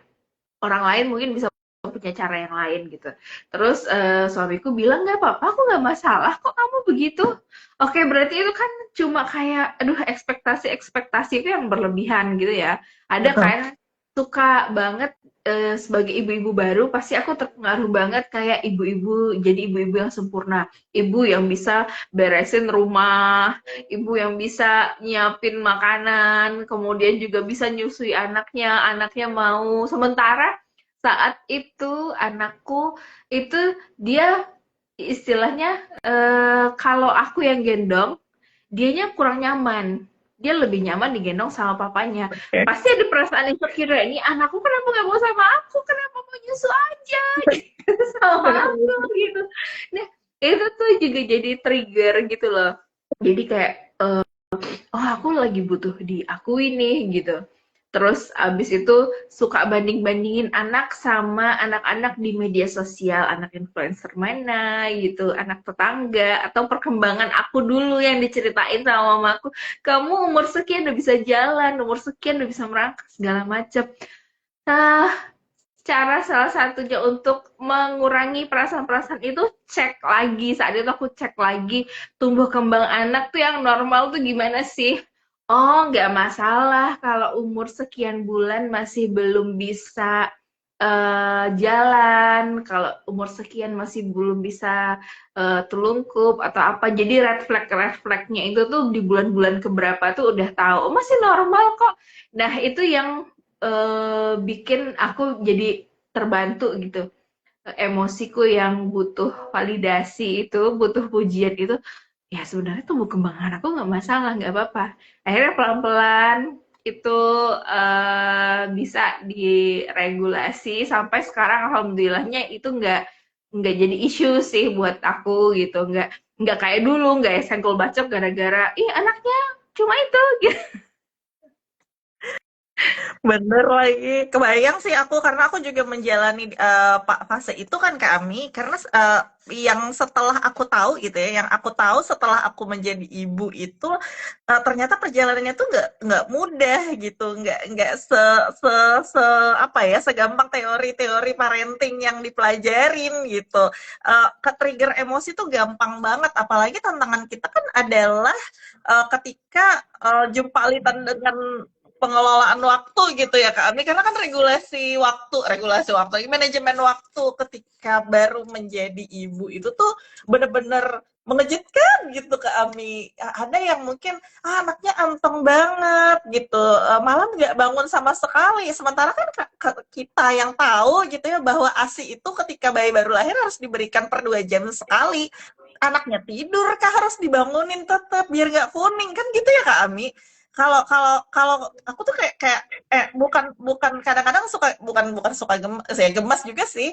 Orang lain mungkin bisa punya cara yang lain gitu. Terus suamiku bilang nggak apa-apa, aku nggak masalah kok kamu begitu. Oke, berarti itu kan cuma kayak, aduh ekspektasi-ekspektasi itu yang berlebihan gitu ya. Ada Betul. kan suka banget sebagai ibu-ibu baru pasti aku terpengaruh banget kayak ibu-ibu jadi ibu-ibu yang sempurna, ibu yang bisa beresin rumah, ibu yang bisa nyiapin makanan, kemudian juga bisa nyusui anaknya, anaknya mau. Sementara saat itu anakku itu dia istilahnya kalau aku yang gendong, dianya kurang nyaman. Dia lebih nyaman digendong sama papanya. Oke. Pasti ada perasaan insecure, ini anakku kenapa nggak mau sama aku, kenapa mau nyusu aja gitu sama aku Benar. gitu. Nah, itu tuh juga jadi trigger gitu loh. Jadi kayak oh aku lagi butuh diakui nih gitu. Terus abis itu suka banding-bandingin anak sama anak-anak di media sosial, anak influencer mana gitu, anak tetangga, atau perkembangan aku dulu yang diceritain sama mamaku. Kamu umur sekian udah bisa jalan, umur sekian udah bisa merangkak segala macem. Nah, cara salah satunya untuk mengurangi perasaan-perasaan itu cek lagi. Saat itu aku cek lagi tumbuh kembang anak tuh yang normal tuh gimana sih? Oh, nggak masalah kalau umur sekian bulan masih belum bisa jalan, kalau umur sekian masih belum bisa telungkup atau apa. Jadi red flagnya itu tuh di bulan-bulan keberapa tuh udah tahu, oh, masih normal kok. Nah, itu yang bikin aku jadi terbantu gitu. Emosiku yang butuh validasi itu, butuh pujian itu, ya sebenarnya tumbuh kembang anakku nggak masalah, nggak apa-apa. Akhirnya pelan-pelan itu bisa diregulasi sampai sekarang alhamdulillahnya itu nggak jadi isu sih buat aku gitu, nggak kayak dulu nggak ya senggol bacok gara-gara ih anaknya cuma itu gitu. Bener lagi, kebayang sih aku karena aku juga menjalani fase itu kan Kak Ami, karena yang setelah aku tahu gitu ya, yang aku tahu setelah aku menjadi ibu itu ternyata perjalanannya tuh nggak mudah gitu, nggak se se apa ya segampang teori-teori parenting yang dipelajarin gitu. Ke trigger emosi tuh gampang banget, apalagi tantangan kita kan adalah ketika jumpalitan dengan pengelolaan waktu gitu ya Kak Ami, karena kan regulasi waktu, manajemen waktu ketika baru menjadi ibu itu tuh bener-bener mengejutkan gitu Kak Ami. Ada yang mungkin anaknya anteng banget gitu, malam nggak bangun sama sekali. Sementara kan kita yang tahu gitu ya bahwa ASI itu ketika bayi baru lahir harus diberikan per 2 jam sekali. Anaknya tidur kah harus dibangunin tetap biar nggak kuning kan gitu ya Kak Ami. Kalau aku tuh kayak kayak bukan bukan kadang-kadang suka bukan suka gemas, saya gemas juga sih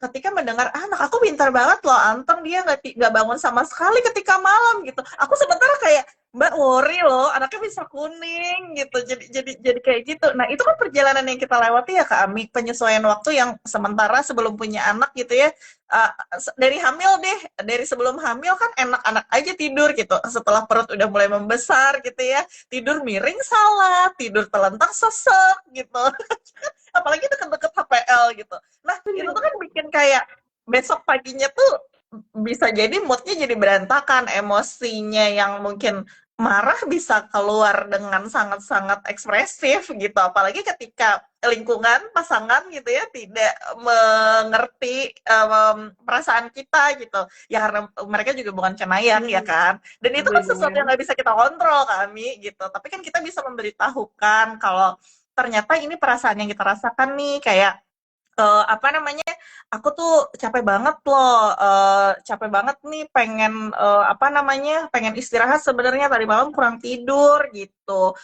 ketika mendengar anak aku pintar banget loh anteng dia nggak bangun sama sekali ketika malam gitu. Aku sebentar kayak Mbak worry loh, anaknya bisa kuning gitu. Jadi kayak gitu. Nah, itu kan perjalanan yang kita lewati ya Kak Ami, penyesuaian waktu yang sementara sebelum punya anak gitu ya. Uh, dari hamil deh, dari sebelum hamil kan enak-enak aja tidur gitu. Setelah perut udah mulai membesar gitu ya, tidur miring salah, tidur telentang sesek gitu. Apalagi deket-deket HPL gitu. Nah, itu tuh kan bikin kayak besok paginya tuh bisa jadi moodnya jadi berantakan, emosinya yang mungkin marah bisa keluar dengan sangat-sangat ekspresif gitu, apalagi ketika lingkungan pasangan gitu ya tidak mengerti perasaan kita gitu ya, karena mereka juga bukan cenayang ya kan, dan itu kan sesuatu yang Benar. nggak bisa kita kontrol kami gitu, tapi kan kita bisa memberitahukan kalau ternyata ini perasaan yang kita rasakan nih, kayak apa namanya, aku tuh capek banget loh, capek banget nih, pengen apa namanya, pengen istirahat sebenarnya, tadi malam kurang tidur gitu,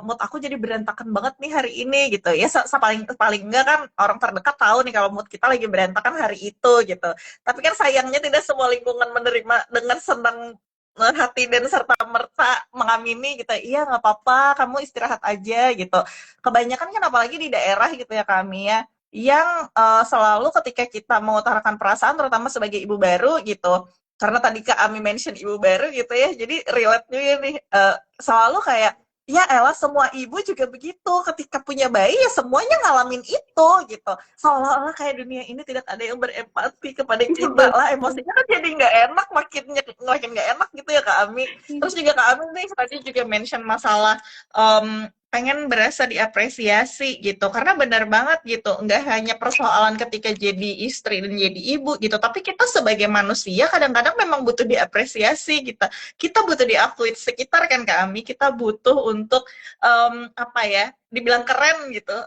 mood aku jadi berantakan banget nih hari ini gitu ya, paling paling enggak kan orang terdekat tahu nih kalau mood kita lagi berantakan hari itu gitu, tapi kan sayangnya tidak semua lingkungan menerima dengan senang hati dan serta merta mengamini gitu, iya nggak apa-apa kamu istirahat aja gitu, kebanyakan kan apalagi di daerah gitu ya kami ya, yang selalu ketika kita mengutarakan perasaan, terutama sebagai ibu baru gitu, karena tadi Kak Ami mention ibu baru gitu ya, jadi relate juga nih, selalu kayak, ya elah semua ibu juga begitu, ketika punya bayi ya semuanya ngalamin itu gitu, seolah-olah kayak dunia ini tidak ada yang berempati kepada kita lah, emosinya kan jadi nggak enak, makin nggak enak gitu ya Kak Ami. Terus juga Kak Ami nih tadi juga mention masalah pengen berasa diapresiasi gitu, karena benar banget gitu, nggak hanya persoalan ketika jadi istri dan jadi ibu gitu, tapi kita sebagai manusia kadang-kadang memang butuh diapresiasi gitu, kita butuh diakui sekitar kan kami, kita butuh untuk apa ya, dibilang keren gitu,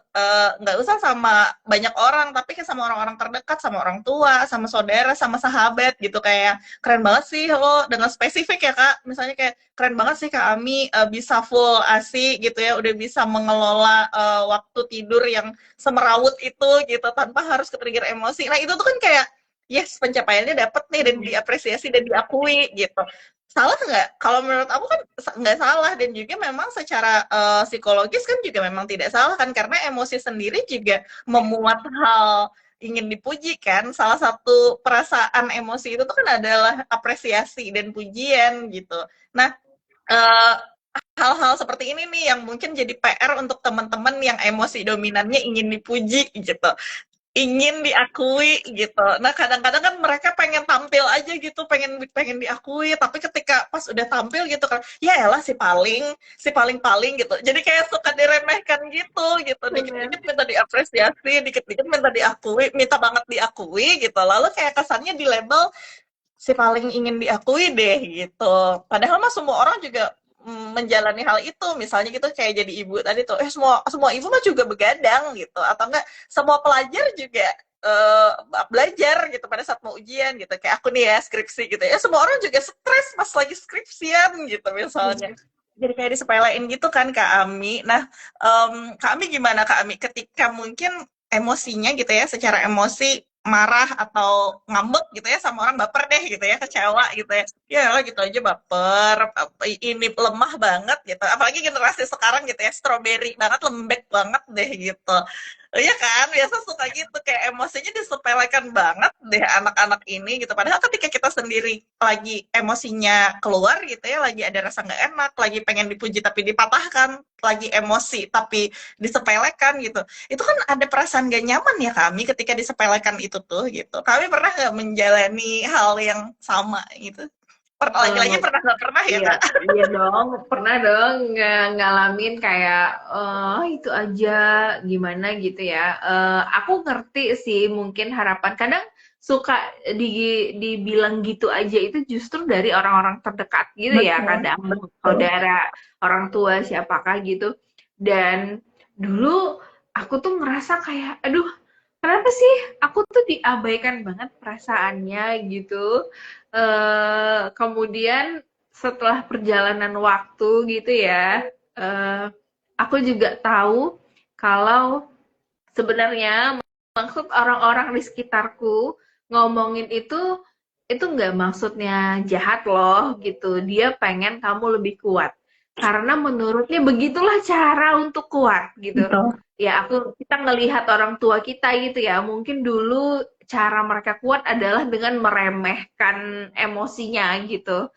nggak usah sama banyak orang, tapi kan sama orang-orang terdekat, sama orang tua, sama saudara, sama sahabat gitu, kayak keren banget sih lo, dengan spesifik ya Kak, misalnya kayak keren banget sih Kak Ami, bisa full ASI gitu ya, udah bisa mengelola waktu tidur yang semerawut itu gitu tanpa harus ke-trigger emosi. Nah, itu tuh kan kayak yes, pencapaiannya dapet nih dan diapresiasi dan diakui gitu. Salah nggak? Kalau menurut aku kan nggak salah, dan juga memang secara psikologis kan juga memang tidak salah kan, karena emosi sendiri juga memuat hal ingin dipuji kan, salah satu perasaan emosi itu tuh kan adalah apresiasi dan pujian gitu. Nah, eh, hal-hal seperti ini nih yang mungkin jadi PR untuk teman-teman yang emosi dominannya ingin dipuji gitu, ingin diakui gitu. Nah, kadang-kadang kan mereka pengen tampil aja gitu, pengen pengen diakui, tapi ketika pas udah tampil gitu kan, ya elah si paling paling gitu. Jadi kayak suka diremehkan gitu. Benar. Dikit-dikit minta diapresiasi, dikit-dikit minta diakui, minta banget diakui gitu. Lalu kayak kesannya di label si paling ingin diakui deh gitu. Padahal mah semua orang juga menjalani hal itu, misalnya gitu kayak jadi ibu tadi tuh, semua semua ibu mah juga begadang gitu, atau enggak semua pelajar juga eh, belajar gitu pada saat mau ujian gitu, kayak aku nih ya skripsi gitu ya, semua orang juga stres pas lagi skripsian gitu misalnya. Jadi kayak disepelein gitu kan Kak Ami. Nah, Kak Ami gimana Kak Ami ketika mungkin emosinya gitu ya, secara emosi marah atau ngambek gitu ya sama orang, baper deh gitu ya, kecewa gitu ya, ya lah gitu aja baper, ini lemah banget gitu, apalagi generasi sekarang gitu ya, strawberry banget, lembek banget deh gitu. Iya kan, biasa suka gitu, kayak emosinya disepelekan banget deh anak-anak ini gitu, padahal ketika kita sendiri lagi emosinya keluar gitu ya, lagi ada rasa nggak enak, lagi pengen dipuji tapi dipatahkan, lagi emosi tapi disepelekan gitu, itu kan ada perasaan gak nyaman ya kami ketika disepelekan itu tuh gitu. Kami pernah nggak menjalani hal yang sama gitu? Pernah, lagi-lagi Eh, pernah nggak pernah ya Iya, Kak? iya dong. Pernah dong ngalamin kayak, itu aja gimana gitu ya. Aku ngerti sih mungkin harapan. Kadang suka di, dibilang gitu aja itu justru dari orang-orang terdekat gitu ya. Betul, Kadang betul. saudara, orang tua, siapakah gitu. Dan dulu aku tuh ngerasa kayak, aduh, kenapa sih aku tuh diabaikan banget perasaannya gitu. Kemudian setelah perjalanan waktu gitu ya, aku juga tahu kalau sebenarnya maksud orang-orang di sekitarku ngomongin itu nggak maksudnya jahat loh gitu. Dia pengen kamu lebih kuat. Karena menurutnya begitulah cara untuk kuat gitu. Betul. Ya kita ngelihat orang tua kita gitu ya. Mungkin dulu cara mereka kuat adalah dengan meremehkan emosinya gitu.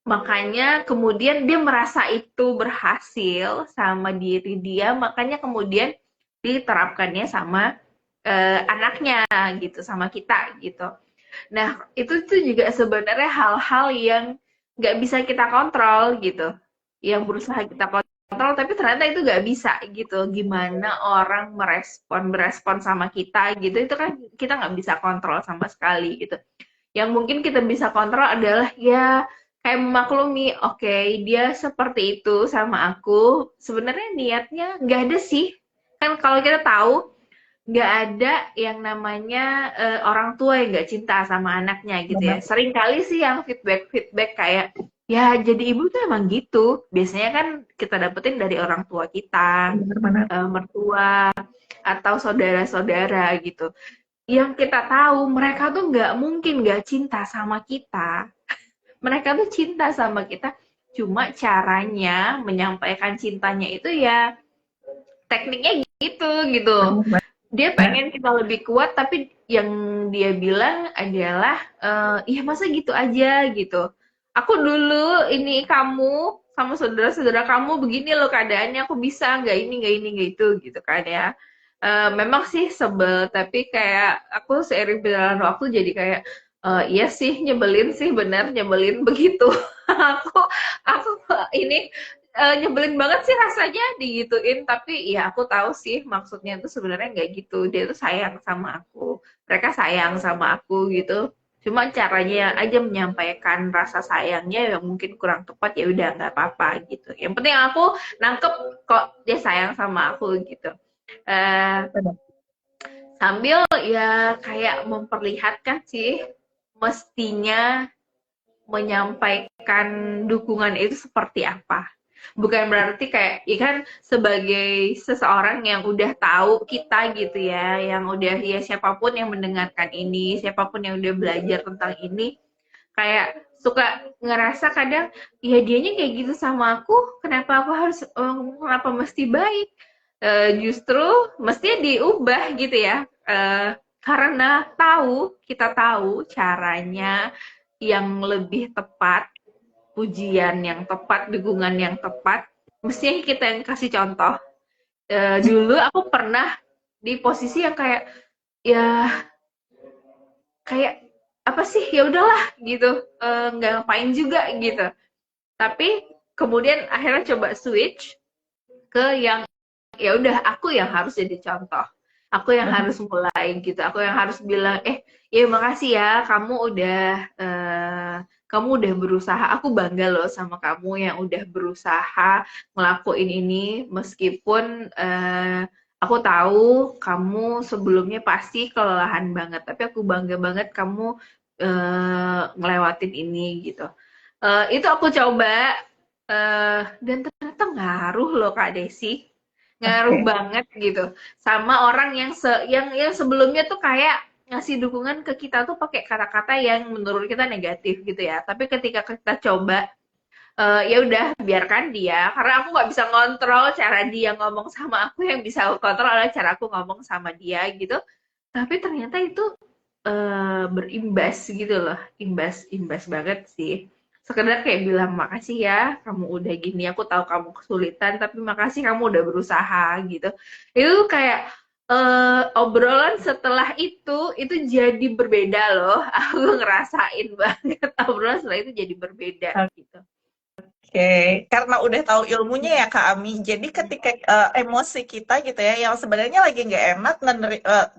Makanya kemudian dia merasa itu berhasil sama diri dia, makanya kemudian diterapkannya sama anaknya gitu, sama kita gitu. Nah, itu tuh juga sebenarnya hal-hal yang nggak bisa kita kontrol gitu. Yang berusaha kita kontrol, tapi ternyata itu nggak bisa gitu. Gimana orang berespon sama kita gitu, itu kan kita nggak bisa kontrol sama sekali gitu. Yang mungkin kita bisa kontrol adalah ya kayak memaklumi, oke, dia seperti itu sama aku. Sebenarnya niatnya nggak ada sih. Kan kalau kita tahu nggak ada yang namanya orang tua yang nggak cinta sama anaknya gitu ya. Benar, Sering kali sih yang feedback kayak ya jadi ibu tuh emang gitu. Biasanya kan kita dapetin dari orang tua kita, benar, mertua atau saudara-saudara gitu. Yang kita tahu mereka tuh nggak mungkin nggak cinta sama kita. Mereka tuh cinta sama kita. Cuma caranya menyampaikan cintanya itu ya tekniknya gitu gitu. benar, Dia benar. pengen kita lebih kuat, tapi yang dia bilang adalah iya masa gitu aja gitu, aku dulu ini kamu sama saudara-saudara kamu begini loh keadaannya, aku bisa nggak ini nggak itu gitu kan ya. Memang sih sebel, tapi kayak aku seiring berjalan waktu jadi kayak iya sih nyebelin sih, bener nyebelin begitu. aku aku ini nyebelin banget sih rasanya digituin, tapi ya aku tahu sih maksudnya itu sebenarnya nggak gitu. Dia tuh sayang sama aku. Mereka sayang sama aku gitu. Cuma caranya aja menyampaikan rasa sayangnya yang mungkin kurang tepat, ya udah nggak apa-apa gitu. Yang penting aku nangkep kok dia sayang sama aku gitu. Eh Sambil ya kayak memperlihatkan sih mestinya menyampaikan dukungan itu seperti apa. Bukan berarti kayak, ya kan sebagai seseorang yang udah tahu kita gitu ya, yang udah ya siapapun yang mendengarkan ini, siapapun yang udah belajar tentang ini, kayak suka ngerasa kadang, ya dianya kayak gitu sama aku, kenapa aku harus, kenapa mesti baik? Justru mestinya diubah gitu ya, karena kita tahu caranya yang lebih tepat, pujian yang tepat, dukungan yang tepat, mestinya kita yang kasih contoh. Dulu aku pernah di posisi yang kayak ya kayak apa sih ya udahlah gitu, nggak ngapain juga gitu. Tapi kemudian akhirnya coba switch ke yang ya udah aku yang harus jadi contoh, aku yang Benar. harus mulai gitu, aku yang harus bilang ya makasih ya kamu udah berusaha, aku bangga loh sama kamu yang udah berusaha ngelakuin ini meskipun aku tahu kamu sebelumnya pasti kelelahan banget, tapi aku bangga banget kamu ngelewatin ini gitu. Itu aku coba, dan ternyata ngaruh loh Kak Desi, ngaruh Oke. banget gitu. Sama orang yang sebelumnya tuh kayak ngasih dukungan ke kita tuh pakai kata-kata yang menurut kita negatif gitu ya. Tapi ketika kita coba, ya udah biarkan dia, karena aku nggak bisa ngontrol cara dia ngomong sama aku, yang bisa aku kontrol adalah cara aku ngomong sama dia gitu. Tapi ternyata itu berimbas gitu loh, imbas imbas banget sih. Sekedar kayak bilang makasih ya, kamu udah gini, aku tahu kamu kesulitan, tapi makasih kamu udah berusaha gitu. Itu kayak obrolan setelah itu jadi berbeda loh. Aku ngerasain banget obrolan setelah itu jadi berbeda gitu. Oke, karena udah tahu ilmunya ya Kak Ami, jadi ketika emosi kita gitu ya, yang sebenarnya lagi nggak enak,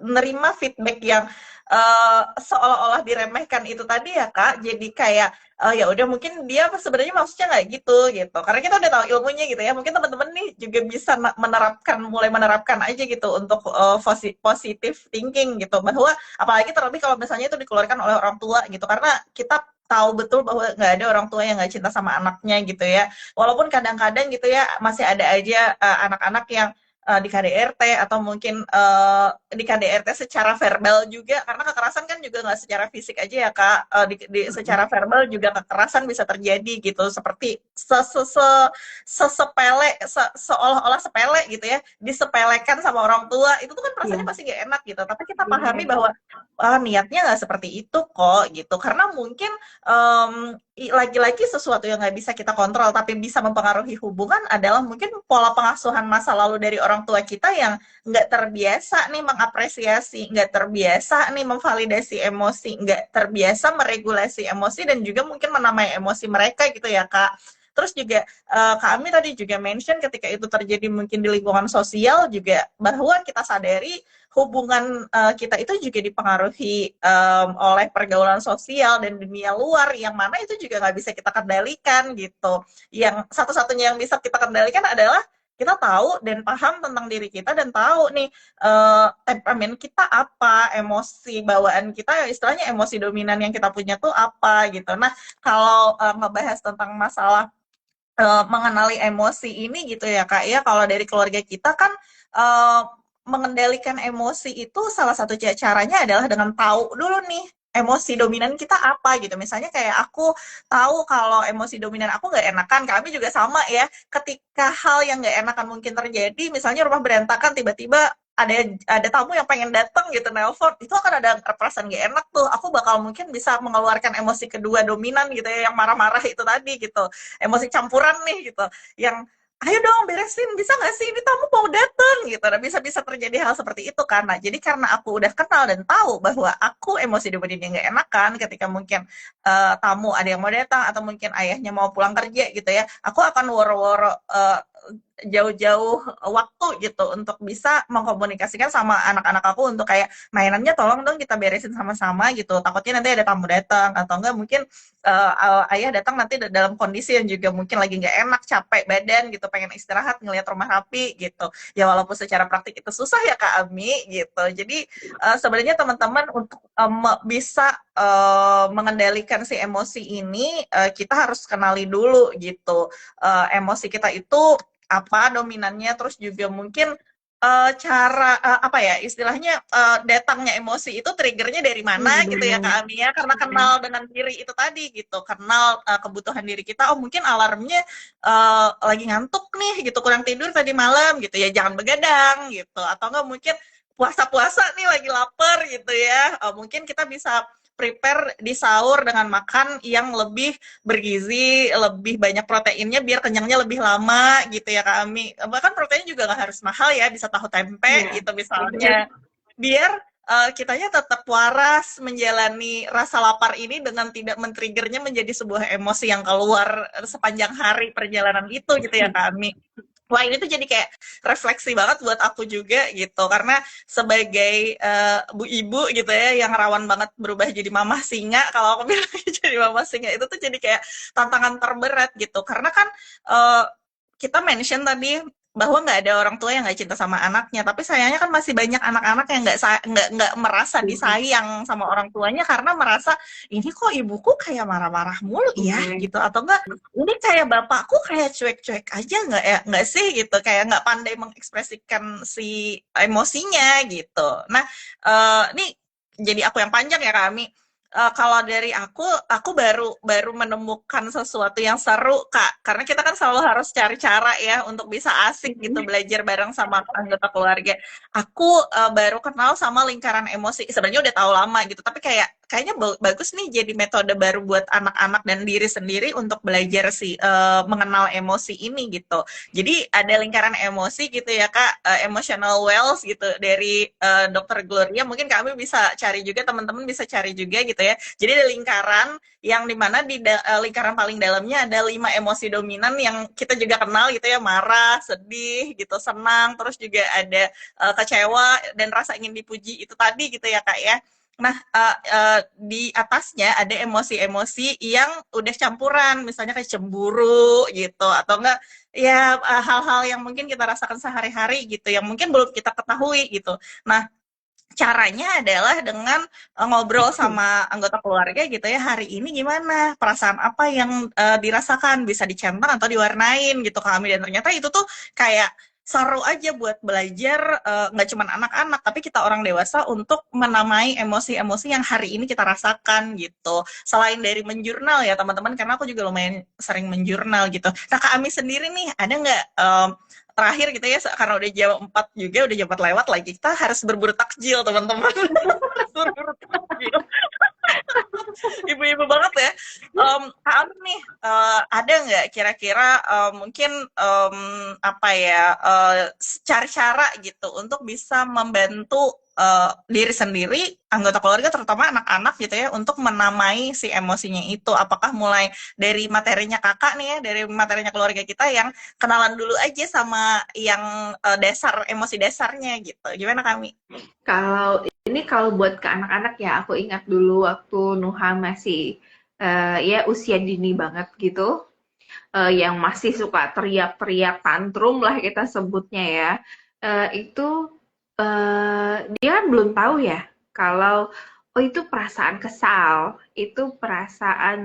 nerima feedback yang seolah-olah diremehkan itu tadi ya Kak, jadi kayak ya udah mungkin dia sebenarnya maksudnya nggak gitu gitu, karena kita udah tahu ilmunya gitu ya, mungkin teman-teman nih juga bisa mulai menerapkan aja gitu untuk positive thinking gitu, bahwa apalagi terlebih kalau misalnya itu dikeluarkan oleh orang tua gitu, karena kita tahu betul bahwa nggak ada orang tua yang nggak cinta sama anaknya gitu ya. Walaupun kadang-kadang gitu ya masih ada aja anak-anak yang di KDRT atau mungkin di KDRT secara verbal juga, karena kekerasan kan juga nggak secara fisik aja ya Kak. Secara verbal juga kekerasan bisa terjadi gitu, seperti sesepele seolah-olah sepele gitu ya, disepelekan sama orang tua, itu tuh kan rasanya Iya, pasti gak enak gitu. Tapi kita pahami iya, bahwa niatnya nggak seperti itu kok gitu, karena mungkin lagi-lagi sesuatu yang nggak bisa kita kontrol tapi bisa mempengaruhi hubungan adalah mungkin pola pengasuhan masa lalu dari orang tua kita yang nggak terbiasa nih mengapresiasi, nggak terbiasa nih memvalidasi emosi, nggak terbiasa meregulasi emosi dan juga mungkin menamai emosi mereka gitu ya Kak. Terus juga Kak Ami tadi juga mention ketika itu terjadi mungkin di lingkungan sosial juga bahwa kita sadari hubungan kita itu juga dipengaruhi oleh pergaulan sosial dan dunia luar yang mana itu juga nggak bisa kita kendalikan gitu. Yang satu-satunya yang bisa kita kendalikan adalah kita tahu dan paham tentang diri kita dan tahu nih temperamen kita apa, emosi bawaan kita, istilahnya emosi dominan yang kita punya tuh apa gitu. Nah, kalau ngebahas tentang masalah mengenali emosi ini gitu ya Kak ya, kalau dari keluarga kita kan uh, mengendalikan emosi itu salah satu caranya adalah dengan tahu dulu nih emosi dominan kita apa gitu. Misalnya kayak aku tahu kalau emosi dominan aku nggak enakan, kami juga sama ya. Ketika hal yang nggak enakan mungkin terjadi, misalnya rumah berantakan tiba-tiba ada tamu yang pengen datang gitu nelpon, itu akan ada perasaan gak enak tuh. Aku bakal mungkin bisa mengeluarkan emosi kedua dominan gitu ya, yang marah-marah itu tadi gitu, emosi campuran nih gitu, yang ayo dong beresin, bisa nggak sih ini tamu mau datang gitu. Nah, bisa-bisa terjadi hal seperti itu karena jadi karena aku udah kenal dan tahu bahwa aku emosi dominannya nggak enakan ketika mungkin tamu ada yang mau datang atau mungkin ayahnya mau pulang kerja gitu ya, aku akan woro-woro jauh-jauh waktu gitu untuk bisa mengkomunikasikan sama anak-anak aku untuk kayak mainannya tolong dong kita beresin sama-sama gitu, takutnya nanti ada tamu datang atau enggak mungkin ayah datang nanti dalam kondisi yang juga mungkin lagi nggak enak, capek badan gitu, pengen istirahat ngelihat rumah rapi gitu ya, walaupun secara praktik itu susah ya Kak Ami gitu. Jadi sebenarnya teman-teman untuk bisa mengendalikan si emosi ini kita harus kenali dulu gitu emosi kita itu apa dominannya, terus juga mungkin cara apa ya istilahnya datangnya emosi itu triggernya dari mana gitu ya Benar. Kak Ami ya, karena kenal dengan diri itu tadi gitu, kenal kebutuhan diri kita. Oh mungkin alarmnya lagi ngantuk nih gitu, kurang tidur tadi malam gitu ya, jangan begadang gitu, atau enggak mungkin puasa-puasa nih lagi lapar gitu ya, mungkin kita bisa prepare di sahur dengan makan yang lebih bergizi, lebih banyak proteinnya biar kenyangnya lebih lama gitu ya Kak Ami. Bahkan proteinnya juga nggak harus mahal ya, bisa tahu tempe Iya, gitu benar. misalnya. Biar kitanya tetap waras menjalani rasa lapar ini dengan tidak men-triggernya menjadi sebuah emosi yang keluar sepanjang hari perjalanan itu gitu ya Kak Ami. Wah ini tuh jadi kayak refleksi banget buat aku juga gitu, karena sebagai bu ibu gitu ya yang rawan banget berubah jadi mamah singa, kalau aku bilang jadi mamah singa itu tuh jadi kayak tantangan terberat gitu, karena kan uh, kita mention tadi bahwa nggak ada orang tua yang nggak cinta sama anaknya, tapi sayangnya kan masih banyak anak-anak yang nggak merasa disayang sama orang tuanya karena merasa ini kok ibuku kayak marah-marah mulu ya Oke. gitu, atau enggak ini kayak bapakku kayak cuek-cuek aja nggak ya, nggak sih gitu, kayak nggak pandai mengekspresikan si emosinya gitu. Nah ini jadi aku yang panjang ya kami. Kalau dari aku baru baru menemukan sesuatu yang seru Kak, karena kita kan selalu harus cari cara ya untuk bisa asik gitu belajar bareng sama anggota keluarga. Aku baru kenal sama lingkaran emosi. Sebenarnya udah tahu lama gitu, tapi kayaknya bagus nih jadi metode baru buat anak-anak dan diri sendiri untuk belajar sih mengenal emosi ini gitu. Jadi ada lingkaran emosi gitu ya Kak, emotional wells gitu dari Dokter Gloria. Mungkin kami bisa cari juga, teman-teman bisa cari juga gitu ya. Jadi ada lingkaran yang dimana di lingkaran paling dalamnya ada 5 emosi dominan yang kita juga kenal gitu ya, marah, sedih gitu, senang, terus juga ada kecewa dan rasa ingin dipuji itu tadi gitu ya Kak ya. Nah, di atasnya ada emosi-emosi yang udah campuran, misalnya kayak cemburu gitu, atau enggak ya hal-hal yang mungkin kita rasakan sehari-hari gitu, yang mungkin belum kita ketahui gitu. Nah, caranya adalah dengan ngobrol sama anggota keluarga gitu ya, hari ini gimana, perasaan apa yang dirasakan, bisa dicentang atau diwarnain gitu kami, dan ternyata itu tuh kayak seru aja buat belajar, nggak cuma anak-anak tapi kita orang dewasa untuk menamai emosi-emosi yang hari ini kita rasakan gitu. Selain dari menjurnal ya teman-teman, karena aku juga lumayan sering menjurnal gitu. Nah Kak Ami sendiri nih ada nggak terakhir gitu ya, karena udah jam 4 juga, udah jam 4 lewat lagi, kita harus berburu takjil teman-teman. Berburu takjil, ibu-ibu banget ya. Kak Am nih, ada nggak kira-kira mungkin apa ya, cari cara gitu untuk bisa membantu diri sendiri, anggota keluarga, terutama anak-anak gitu ya, untuk menamai si emosinya itu. Apakah mulai dari materinya kakak nih ya, dari materinya keluarga kita yang kenalan dulu aja sama yang dasar, emosi dasarnya gitu. Gimana kami? Kalau buat ke anak-anak ya, aku ingat dulu waktu Nuha masih ya usia dini banget gitu, yang masih suka teriak-teriak tantrum lah kita sebutnya ya. Itu dia kan belum tahu ya kalau oh itu perasaan kesal, itu perasaan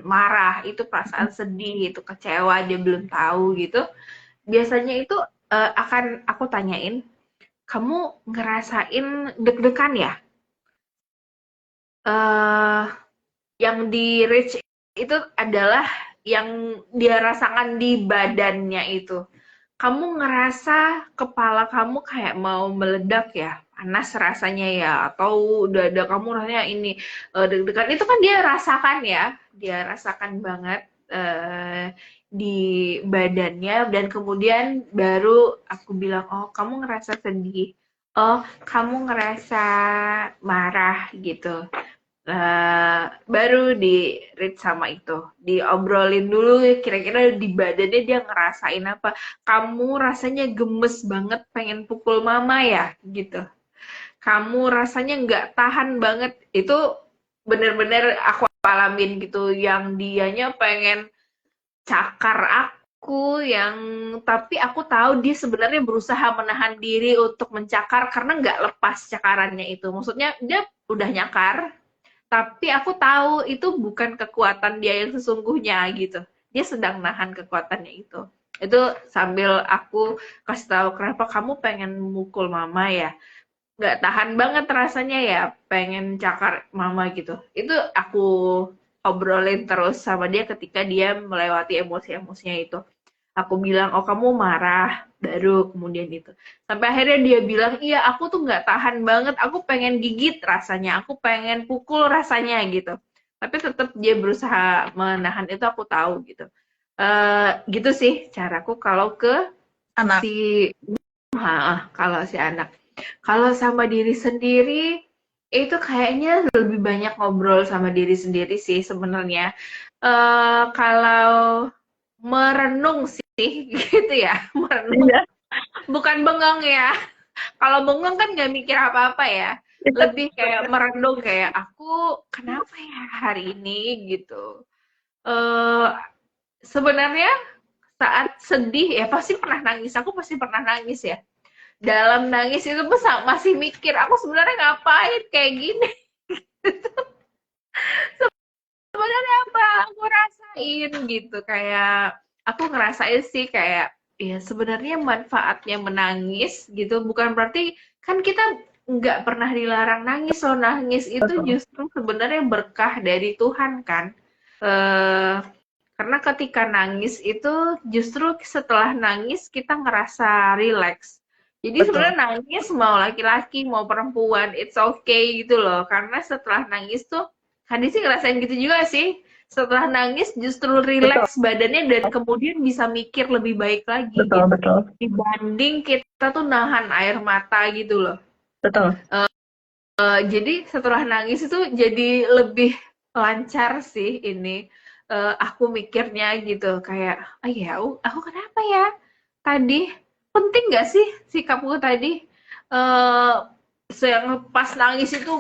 marah, itu perasaan sedih, itu kecewa, dia belum tahu gitu. Biasanya itu akan aku tanyain, kamu ngerasain deg-degan ya? eh yang di reach itu adalah yang dia rasakan di badannya itu. Kamu ngerasa kepala kamu kayak mau meledak ya, panas rasanya ya, atau dada kamu rasanya ini deg-degan. Itu kan dia rasakan ya, dia rasakan banget di badannya dan kemudian baru aku bilang, oh kamu ngerasa sedih, oh kamu ngerasa marah gitu. Baru di-read sama itu, diobrolin dulu kira-kira di badannya dia ngerasain apa. Kamu rasanya gemes banget pengen pukul mama ya? Gitu. Kamu rasanya nggak tahan banget. Itu bener-bener aku alamin gitu. Yang dianya pengen cakar aku yang tapi aku tahu dia sebenarnya berusaha menahan diri untuk mencakar karena nggak lepas cakarannya itu. Maksudnya dia udah nyakar, tapi aku tahu itu bukan kekuatan dia yang sesungguhnya gitu. Dia sedang nahan kekuatannya itu. Itu sambil aku kasih tahu kenapa kamu pengen mukul mama ya. Nggak tahan banget rasanya ya pengen cakar mama gitu. Itu aku obrolin terus sama dia ketika dia melewati emosi-emosinya itu. Aku bilang, oh kamu marah, baru kemudian itu. Sampai akhirnya dia bilang, iya aku tuh nggak tahan banget, aku pengen gigit rasanya, aku pengen pukul rasanya gitu. Tapi tetap dia berusaha menahan itu aku tahu gitu. Gitu sih caraku kalau ke Anak. si kalau si anak. Kalau sama diri sendiri, itu kayaknya lebih banyak ngobrol sama diri sendiri sih sebenarnya. Kalau merenung sih gitu ya, merenung. Iya. Bukan bengong ya. Kalau bengong kan nggak mikir apa-apa ya. Lebih kayak merenung kayak aku kenapa ya hari ini gitu. Eh Sebenarnya saat sedih ya pasti pernah nangis. Aku pasti pernah nangis ya. Dalam nangis itu masih mikir aku sebenarnya ngapain kayak gini. Sebenarnya apa aku rasain gitu kayak aku ngerasain sih kayak ya sebenarnya manfaatnya menangis gitu bukan berarti kan kita nggak pernah dilarang nangis. So nangis itu Betul. justru sebenarnya berkah dari Tuhan kan. eh karena ketika nangis itu justru setelah nangis kita ngerasa relax. Jadi Betul. sebenarnya nangis mau laki-laki mau perempuan it's okay gitu loh. Karena setelah nangis tuh Hadi sih ngerasain gitu juga sih. Setelah nangis justru Betul. relax badannya dan kemudian bisa mikir lebih baik lagi Betul. gitu. Betul. Dibanding kita tuh nahan air mata gitu loh. Betul. Jadi setelah nangis itu jadi lebih lancar sih ini aku mikirnya gitu kayak oh ya aku kenapa ya tadi penting gak sih sikapku tadi eh yang pas nangis itu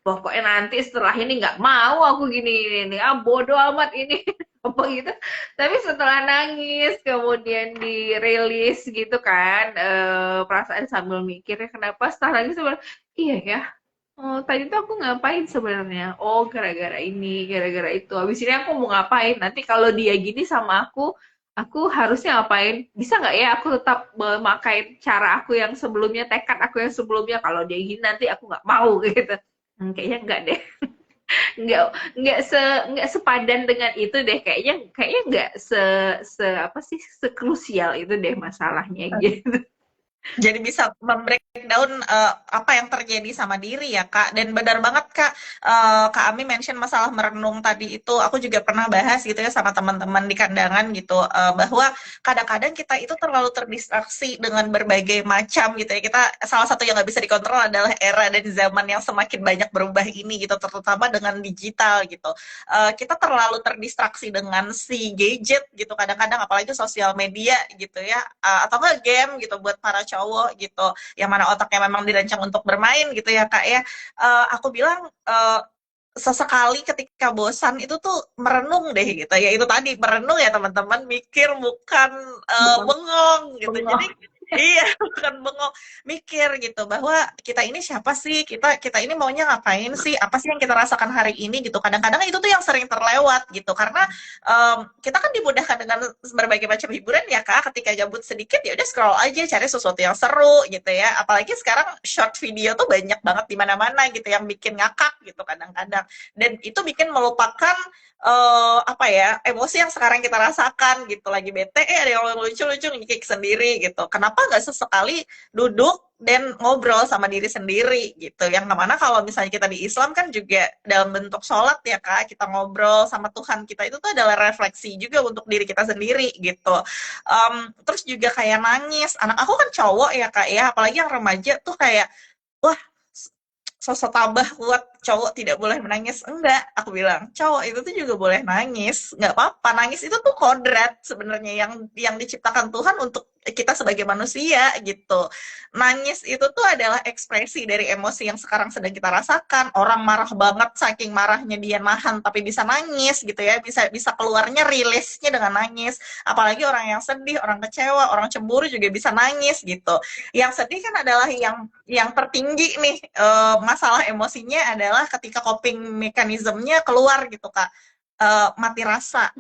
pokoknya nanti setelah ini nggak mau aku gini ini ah bodoh amat ini apa gitu tapi setelah nangis kemudian dirilis gitu kan perasaan sambil mikirnya kenapa setelah nangis iya ya. Oh, tadi tuh aku ngapain sebenarnya? Oh, gara-gara ini, gara-gara itu. Habis ini aku mau ngapain? Nanti kalau dia gini sama aku harusnya ngapain? Bisa nggak ya aku tetap memakai cara aku yang sebelumnya, tekad aku yang sebelumnya. Kalau dia gini nanti aku nggak mau gitu. Kayaknya enggak deh. Nggak nggak sepadan dengan itu deh. Kayaknya nggak apa sih sekrusial itu deh masalahnya gitu. Jadi bisa membreak breakdown apa yang terjadi sama diri ya Kak. Dan benar banget Kak, Kak Ami mention masalah merenung tadi itu, aku juga pernah bahas gitu ya sama teman-teman di kandangan gitu, bahwa kadang-kadang kita itu terlalu terdistraksi dengan berbagai macam gitu ya. Kita salah satu yang nggak bisa dikontrol adalah era dan zaman yang semakin banyak berubah ini gitu, terutama dengan digital gitu. Kita terlalu terdistraksi dengan si gadget gitu kadang-kadang, apalagi sosial media gitu ya, atau nggak game gitu buat para cowok gitu yang mana otaknya memang dirancang untuk bermain gitu ya Kak ya. Aku bilang sesekali ketika bosan itu tuh merenung deh gitu ya, itu tadi merenung ya teman-teman, mikir bukan Bengong, bengong gitu. Jadi bengong. iya bukan bengong, mikir gitu bahwa kita ini siapa sih, kita kita ini maunya ngapain sih, apa sih yang kita rasakan hari ini gitu. Kadang-kadang itu tuh yang sering terlewat gitu karena kita kan dimudahkan dengan berbagai macam hiburan ya Kak. Ketika gabut sedikit ya udah scroll aja cari sesuatu yang seru gitu ya, apalagi sekarang short video tuh banyak banget di mana-mana gitu yang bikin ngakak gitu kadang-kadang, dan itu bikin melupakan apa ya, emosi yang sekarang kita rasakan gitu. Lagi bete ada yang lucu-lucu ngikik sendiri gitu, kenapa nggak sesekali duduk dan ngobrol sama diri sendiri gitu, yang mana kalau misalnya kita di Islam kan juga dalam bentuk sholat ya Kak, kita ngobrol sama Tuhan kita itu tuh adalah refleksi juga untuk diri kita sendiri gitu. Terus juga kayak nangis, anak aku kan cowok ya Kak ya, apalagi yang remaja tuh kayak wah, sosok tabah kuat cowok tidak boleh menangis, enggak, aku bilang cowok itu tuh juga boleh nangis, nggak apa-apa, nangis itu tuh kodrat sebenarnya yang diciptakan Tuhan untuk kita sebagai manusia gitu. Nangis itu tuh adalah ekspresi dari emosi yang sekarang sedang kita rasakan. Orang marah banget, saking marahnya dia nahan tapi bisa nangis gitu ya, bisa bisa keluarnya, rilisnya dengan nangis. Apalagi orang yang sedih, orang kecewa, orang cemburu juga bisa nangis gitu. Yang sedih kan adalah yang tertinggi nih, masalah emosinya adalah ketika coping mekanismenya keluar gitu Kak, mati rasa.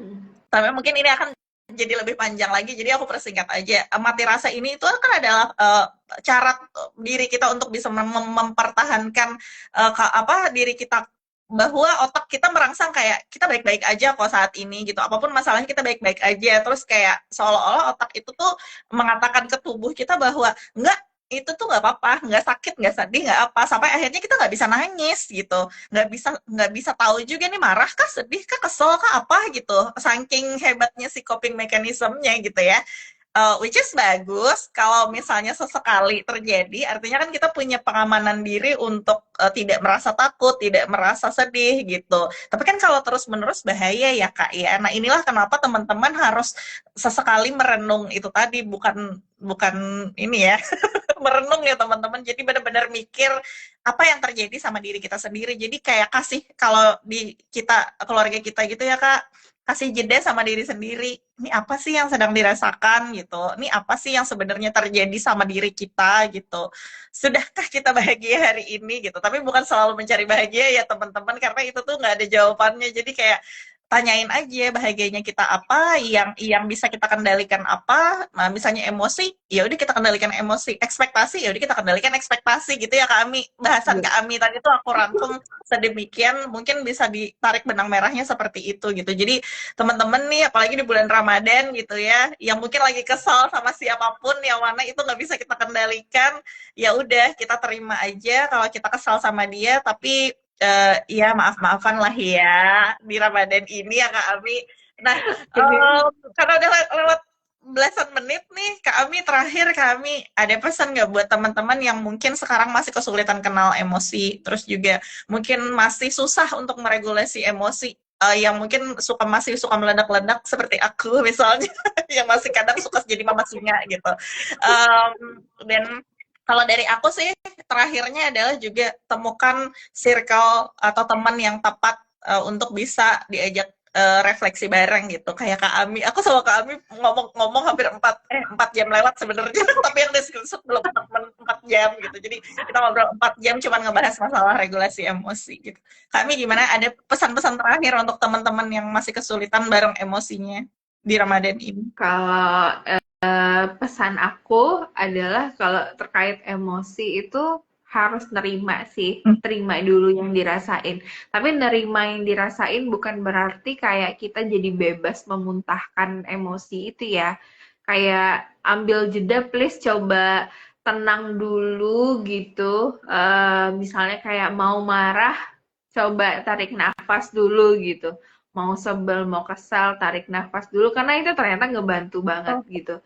Tapi mungkin ini akan jadi lebih panjang lagi, jadi aku persingkat aja. Mati rasa ini itu kan adalah cara diri kita untuk bisa mempertahankan apa diri kita, bahwa otak kita merangsang kayak kita baik-baik aja kok saat ini gitu, apapun masalahnya kita baik-baik aja, terus kayak seolah-olah otak itu tuh mengatakan ke tubuh kita bahwa enggak, itu tuh nggak apa-apa, nggak sakit, nggak sedih, nggak apa, sampai akhirnya kita nggak bisa nangis gitu, nggak bisa tahu juga nih marah kah, sedih kah, kesel kah, apa gitu, saking hebatnya si coping mekanismenya gitu ya. Which is bagus kalau misalnya sesekali terjadi, artinya kan kita punya pengamanan diri untuk tidak merasa takut, tidak merasa sedih gitu. Tapi kan kalau terus-menerus bahaya ya Kak ya. Nah inilah kenapa teman-teman harus sesekali merenung itu tadi, bukan bukan ini ya, merenung ya teman-teman. Jadi benar-benar mikir apa yang terjadi sama diri kita sendiri. Jadi kayak kasih, kalau di kita keluarga kita gitu ya Kak, kasih jeda sama diri sendiri. Ini apa sih yang sedang dirasakan gitu? Ini apa sih yang sebenarnya terjadi sama diri kita gitu? Sudahkah kita bahagia hari ini gitu? Tapi bukan selalu mencari bahagia ya teman-teman, karena itu tuh nggak ada jawabannya. Jadi kayak tanyain aja bahagianya kita apa, yang bisa kita kendalikan apa. Nah, misalnya emosi, ya udah kita kendalikan emosi, ekspektasi ya udah kita kendalikan ekspektasi gitu ya Kak Ami. Bahasan Iya. Kak Ami tadi tuh aku rangkum sedemikian, mungkin bisa ditarik benang merahnya seperti itu gitu. Jadi teman-teman nih, apalagi di bulan Ramadan gitu ya, yang mungkin lagi kesal sama siapapun, yang mana itu nggak bisa kita kendalikan, ya udah kita terima aja kalau kita kesal sama dia, tapi ya maaf-maafan lah ya di Ramadan ini ya Kak Ami. Nah, karena udah lewat belasan menit nih Kak Ami, terakhir Kak Ami ada pesan nggak buat teman-teman yang mungkin sekarang masih kesulitan kenal emosi, terus juga mungkin masih susah untuk meregulasi emosi, yang mungkin masih suka meledak-ledak seperti aku misalnya, yang masih kadang suka jadi mama singa gitu. Dan kalau dari aku sih terakhirnya adalah juga temukan circle atau teman yang tepat untuk bisa diajak refleksi bareng gitu. Kayak Kak Ami, aku sama Kak Ami ngomong-ngomong hampir 4 jam lewat sebenarnya, tapi yang diskusut belum 4 jam gitu. Jadi kita ngobrol 4 jam cuman ngebahas masalah regulasi emosi gitu. Kak Ami gimana? Ada pesan-pesan terakhir untuk teman-teman yang masih kesulitan bareng emosinya di Ramadan ini? Kalau pesan aku adalah kalau terkait emosi itu harus nerima sih, Hmm. terima dulu yang dirasain. Tapi nerima yang dirasain bukan berarti kayak kita jadi bebas memuntahkan emosi itu ya. Kayak ambil jeda, please coba tenang dulu gitu. Misalnya kayak mau marah, coba tarik nafas dulu gitu. Mau sebel, mau kesal, tarik nafas dulu karena itu ternyata ngebantu banget gitu.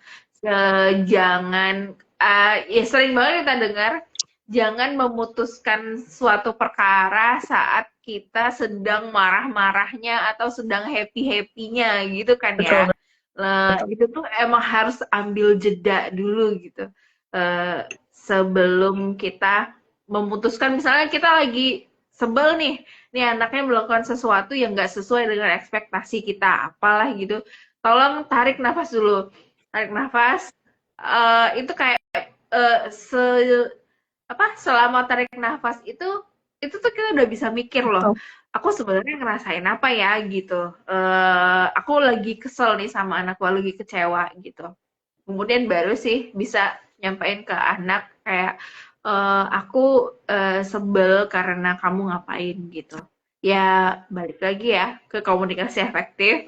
Jangan ya sering banget kita dengar jangan memutuskan suatu perkara saat kita sedang marah-marahnya atau sedang happy-happynya gitu kan Betul, ya. Itu tuh emang harus ambil jeda dulu gitu. Sebelum kita memutuskan misalnya kita lagi sebel nih anaknya melakukan sesuatu yang nggak sesuai dengan ekspektasi kita, apalah gitu. Tolong tarik nafas dulu. Tarik nafas, itu kayak eh, se selama tarik nafas itu tuh kita udah bisa mikir loh. betul. Aku sebenarnya ngerasain apa ya gitu. Aku lagi kesel nih sama anakku, lagi kecewa gitu. Kemudian baru sih bisa nyampein ke anak kayak aku sebel karena kamu ngapain gitu. Ya balik lagi ya ke komunikasi efektif.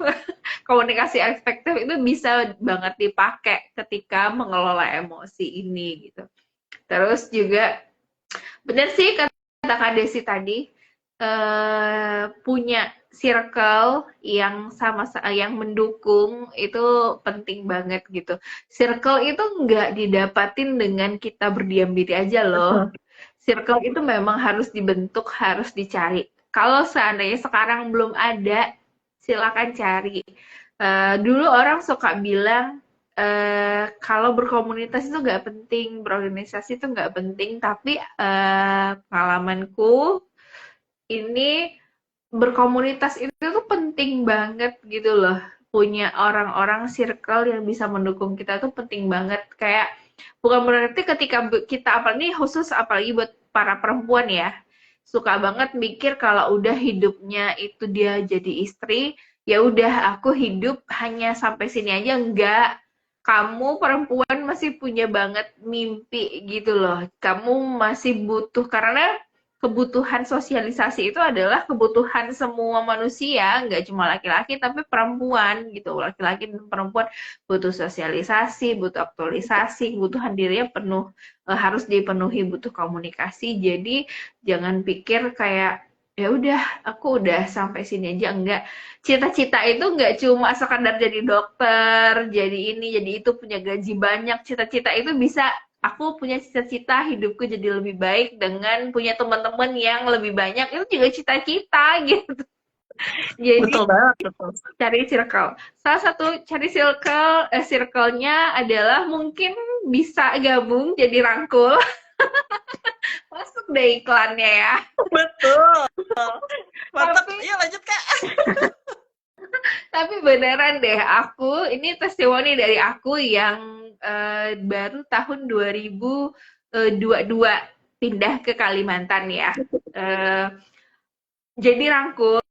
Komunikasi efektif itu bisa banget dipakai ketika mengelola emosi ini gitu. Terus juga benar sih kata Kak Desi tadi, punya circle yang yang mendukung itu penting banget gitu. Circle itu nggak didapatin dengan kita berdiam diri aja loh. Betul. Circle itu memang harus dibentuk, harus dicari. Kalau seandainya sekarang belum ada, silakan cari. Dulu orang suka bilang kalau berkomunitas itu nggak penting, berorganisasi itu nggak penting, tapi pengalamanku ini berkomunitas itu tuh penting banget gitu loh. Punya orang-orang circle yang bisa mendukung kita tuh penting banget. Kayak bukan berarti ketika kita apalagi khusus apalagi buat para perempuan ya, suka banget mikir kalau udah hidupnya itu dia jadi istri, ya udah aku hidup hanya sampai sini aja enggak. Kamu perempuan masih punya banget mimpi gitu loh. Kamu masih butuh karena kebutuhan sosialisasi itu adalah kebutuhan semua manusia, nggak cuma laki-laki tapi perempuan gitu. Laki-laki dan perempuan butuh sosialisasi, butuh aktualisasi, kebutuhan dirinya penuh harus dipenuhi, butuh komunikasi. Jadi jangan pikir kayak ya udah aku udah sampai sini aja enggak. Cita-cita itu enggak cuma sekadar jadi dokter, jadi ini, jadi itu, punya gaji banyak. Cita-cita itu bisa aku punya cita-cita hidupku jadi lebih baik dengan punya teman-teman yang lebih banyak itu juga cita-cita gitu. Jadi Betul banget, betul. cari circle. Salah satu cari circle-nya adalah mungkin bisa gabung jadi rangkul. Masuk deh iklannya ya. Betul. Mantap. Tapi Iya, lanjut, Kak. tapi beneran deh aku ini testimoni dari aku yang baru tahun 2022 pindah ke Kalimantan ya. Eh, jadi rangkul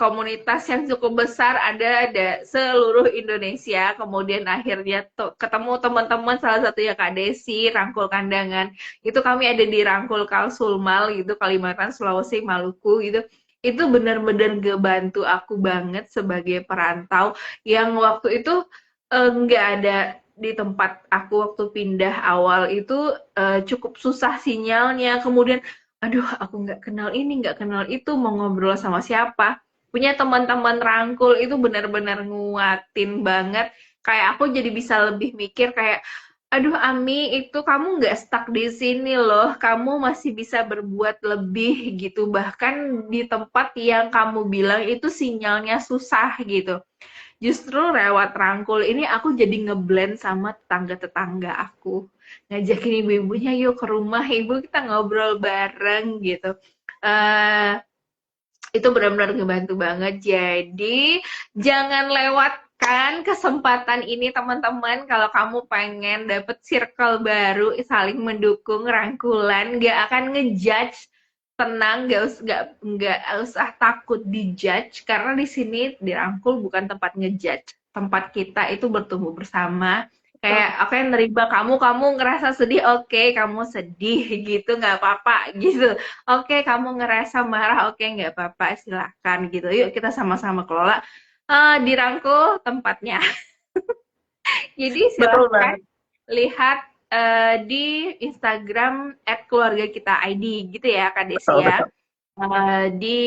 komunitas yang cukup besar ada seluruh Indonesia. Kemudian akhirnya ketemu teman-teman salah satunya Kak Desi, Rangkul Kandangan. Itu kami ada di Rangkul Kalsulmal gitu, Kalimantan, Sulawesi, Maluku gitu. Itu benar-benar ngebantu aku banget sebagai perantau yang waktu itu nggak ada di tempat aku waktu pindah awal itu cukup susah sinyalnya. Kemudian aduh aku nggak kenal ini, nggak kenal itu, mau ngobrol sama siapa. Punya teman-teman rangkul itu benar-benar nguatin banget. Kayak aku jadi bisa lebih mikir kayak, aduh Ami, itu kamu nggak stuck di sini loh. Kamu masih bisa berbuat lebih gitu. Bahkan di tempat yang kamu bilang itu sinyalnya susah gitu. Justru lewat rangkul ini aku jadi ngeblend sama tetangga-tetangga aku. Ngajakin ibu-ibunya yuk ke rumah ibu kita ngobrol bareng gitu. Eh itu benar-benar ngebantu banget. Jadi jangan lewatkan kesempatan ini teman-teman kalau kamu pengen dapet circle baru, saling mendukung, rangkulan, gak akan ngejudge. Tenang, gak usah takut dijudge karena di sini dirangkul bukan tempat ngejudge. Tempat kita itu bertumbuh bersama. Kayak aku yang nerima kamu ngerasa sedih, oke, kamu sedih gitu, nggak apa-apa gitu. Oke, kamu ngerasa marah, oke, nggak apa-apa, silakan gitu. Yuk kita sama-sama kelola. Dirangkul tempatnya. Jadi Betul silahkan banget. lihat. di Instagram @keluargakita_id gitu ya Kak Desi Betul, ya. betul. Di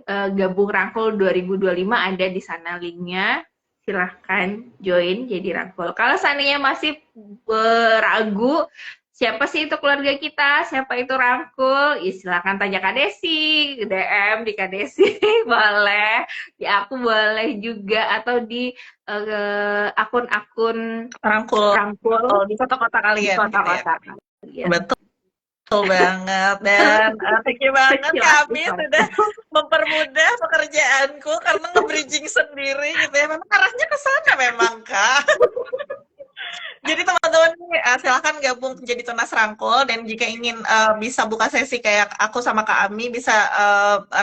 Gabung Rangkul 2025 ada di sana linknya. Silahkan join jadi rangkul. Kalau seandainya masih ragu, siapa sih itu keluarga kita, siapa itu rangkul, ya silakan tanya Kak Desi, DM di Kak Desi, boleh, di aku boleh juga, atau di akun-akun Rangkul rangkul di kota-kota di kalian gitu ya. kota-kota kalian. Betul banget dan thank you banget Sekilas kami sudah itu. mempermudah pekerjaanku karena nge-bridging sendiri gitu ya. Memang arahnya ke sana memang Kak. Jadi teman-teman silahkan gabung jadi Tunas Rangkul dan jika ingin bisa buka sesi kayak aku sama Kak Ami bisa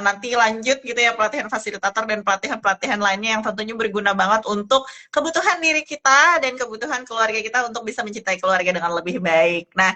nanti lanjut gitu ya pelatihan fasilitator dan pelatihan-pelatihan lainnya yang tentunya berguna banget untuk kebutuhan diri kita dan kebutuhan keluarga kita untuk bisa mencintai keluarga dengan lebih baik. Nah,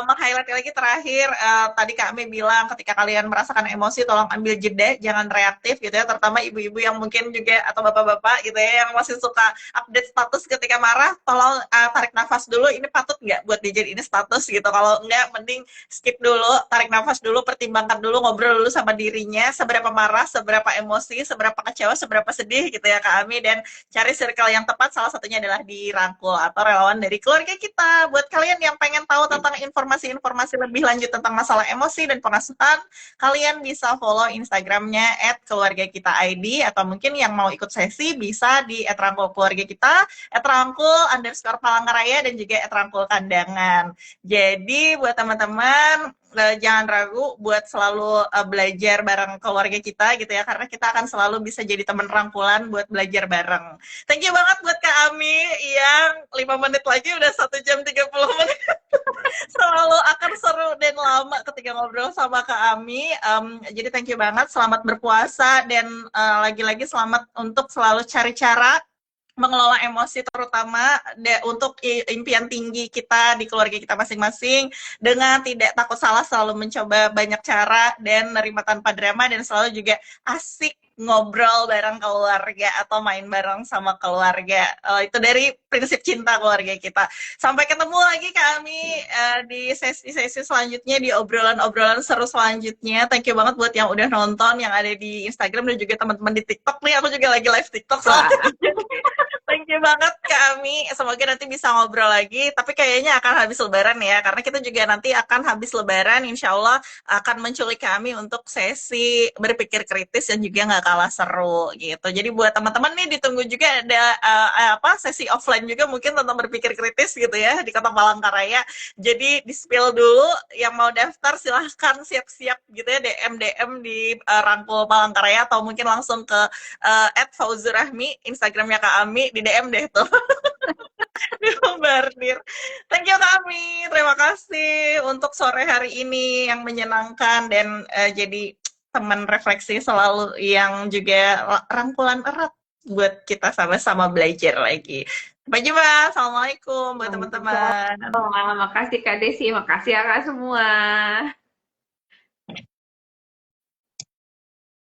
meng-highlight lagi terakhir tadi Kak Ami bilang ketika kalian merasakan emosi tolong ambil jeda, jangan reaktif gitu ya, terutama ibu-ibu yang mungkin juga atau bapak-bapak gitu ya yang masih suka update status ketika marah, tolong tarik nafas dulu, ini patut nggak buat dijadiin status gitu, kalau nggak mending skip dulu, tarik nafas dulu, pertimbangkan dulu, ngobrol dulu sama dirinya, seberapa marah, seberapa emosi, seberapa kecewa, seberapa sedih gitu ya Kak Ami, dan cari circle yang tepat, salah satunya adalah di Rangkul atau relawan dari keluarga kita. Buat kalian yang pengen tahu tentang informasi-informasi lebih lanjut tentang masalah emosi dan pengasuhan, kalian bisa follow Instagramnya @keluargakita_id atau mungkin yang mau ikut sesi bisa di @rangkulkeluargakita, @rangkul_Palangkaraya dan juga @rangkulkandangan. Jadi buat teman-teman jangan ragu buat selalu belajar bareng keluarga kita gitu ya karena kita akan selalu bisa jadi teman rangkulan buat belajar bareng. Thank you banget buat Kak Ami yang 5 menit lagi udah 1 jam 30 menit. Selalu akan seru dan lama ketika ngobrol sama Kak Ami. Jadi thank you banget, selamat berpuasa dan lagi-lagi selamat untuk selalu cari cara mengelola emosi terutama untuk impian tinggi kita di keluarga kita masing-masing dengan tidak takut salah, selalu mencoba banyak cara dan nerima tanpa drama dan selalu juga asik ngobrol bareng keluarga atau main bareng sama keluarga. Itu dari prinsip cinta keluarga kita. Sampai ketemu lagi kami di sesi-sesi selanjutnya, di obrolan-obrolan seru selanjutnya. Thank you banget buat yang udah nonton, yang ada di Instagram dan juga teman-teman di TikTok nih. Aku juga lagi live TikTok soalnya. Thank you banget kami. Semoga nanti bisa ngobrol lagi. Tapi kayaknya akan habis lebaran ya. Karena kita juga nanti akan habis lebaran. Insya Allah akan menculik kami untuk sesi berpikir kritis dan juga nggak kalah seru gitu. Jadi buat teman-teman nih ditunggu juga ada sesi offline juga mungkin tentang berpikir kritis gitu ya di Kota Palangkaraya. Jadi di spill dulu yang mau daftar silahkan siap-siap gitu ya DM di Rangkul Palangkaraya atau mungkin langsung ke @fauzurahmi Instagramnya Kak Ami, di DM deh tuh. Di bombardir. Thank you Kak Ami, terima kasih untuk sore hari ini yang menyenangkan dan jadi teman refleksi selalu yang juga rangkulan erat buat kita sama-sama belajar lagi. Sampai jumpa, assalamualaikum buat teman-teman. Makasih Kak Desi, makasih ya Kak semua.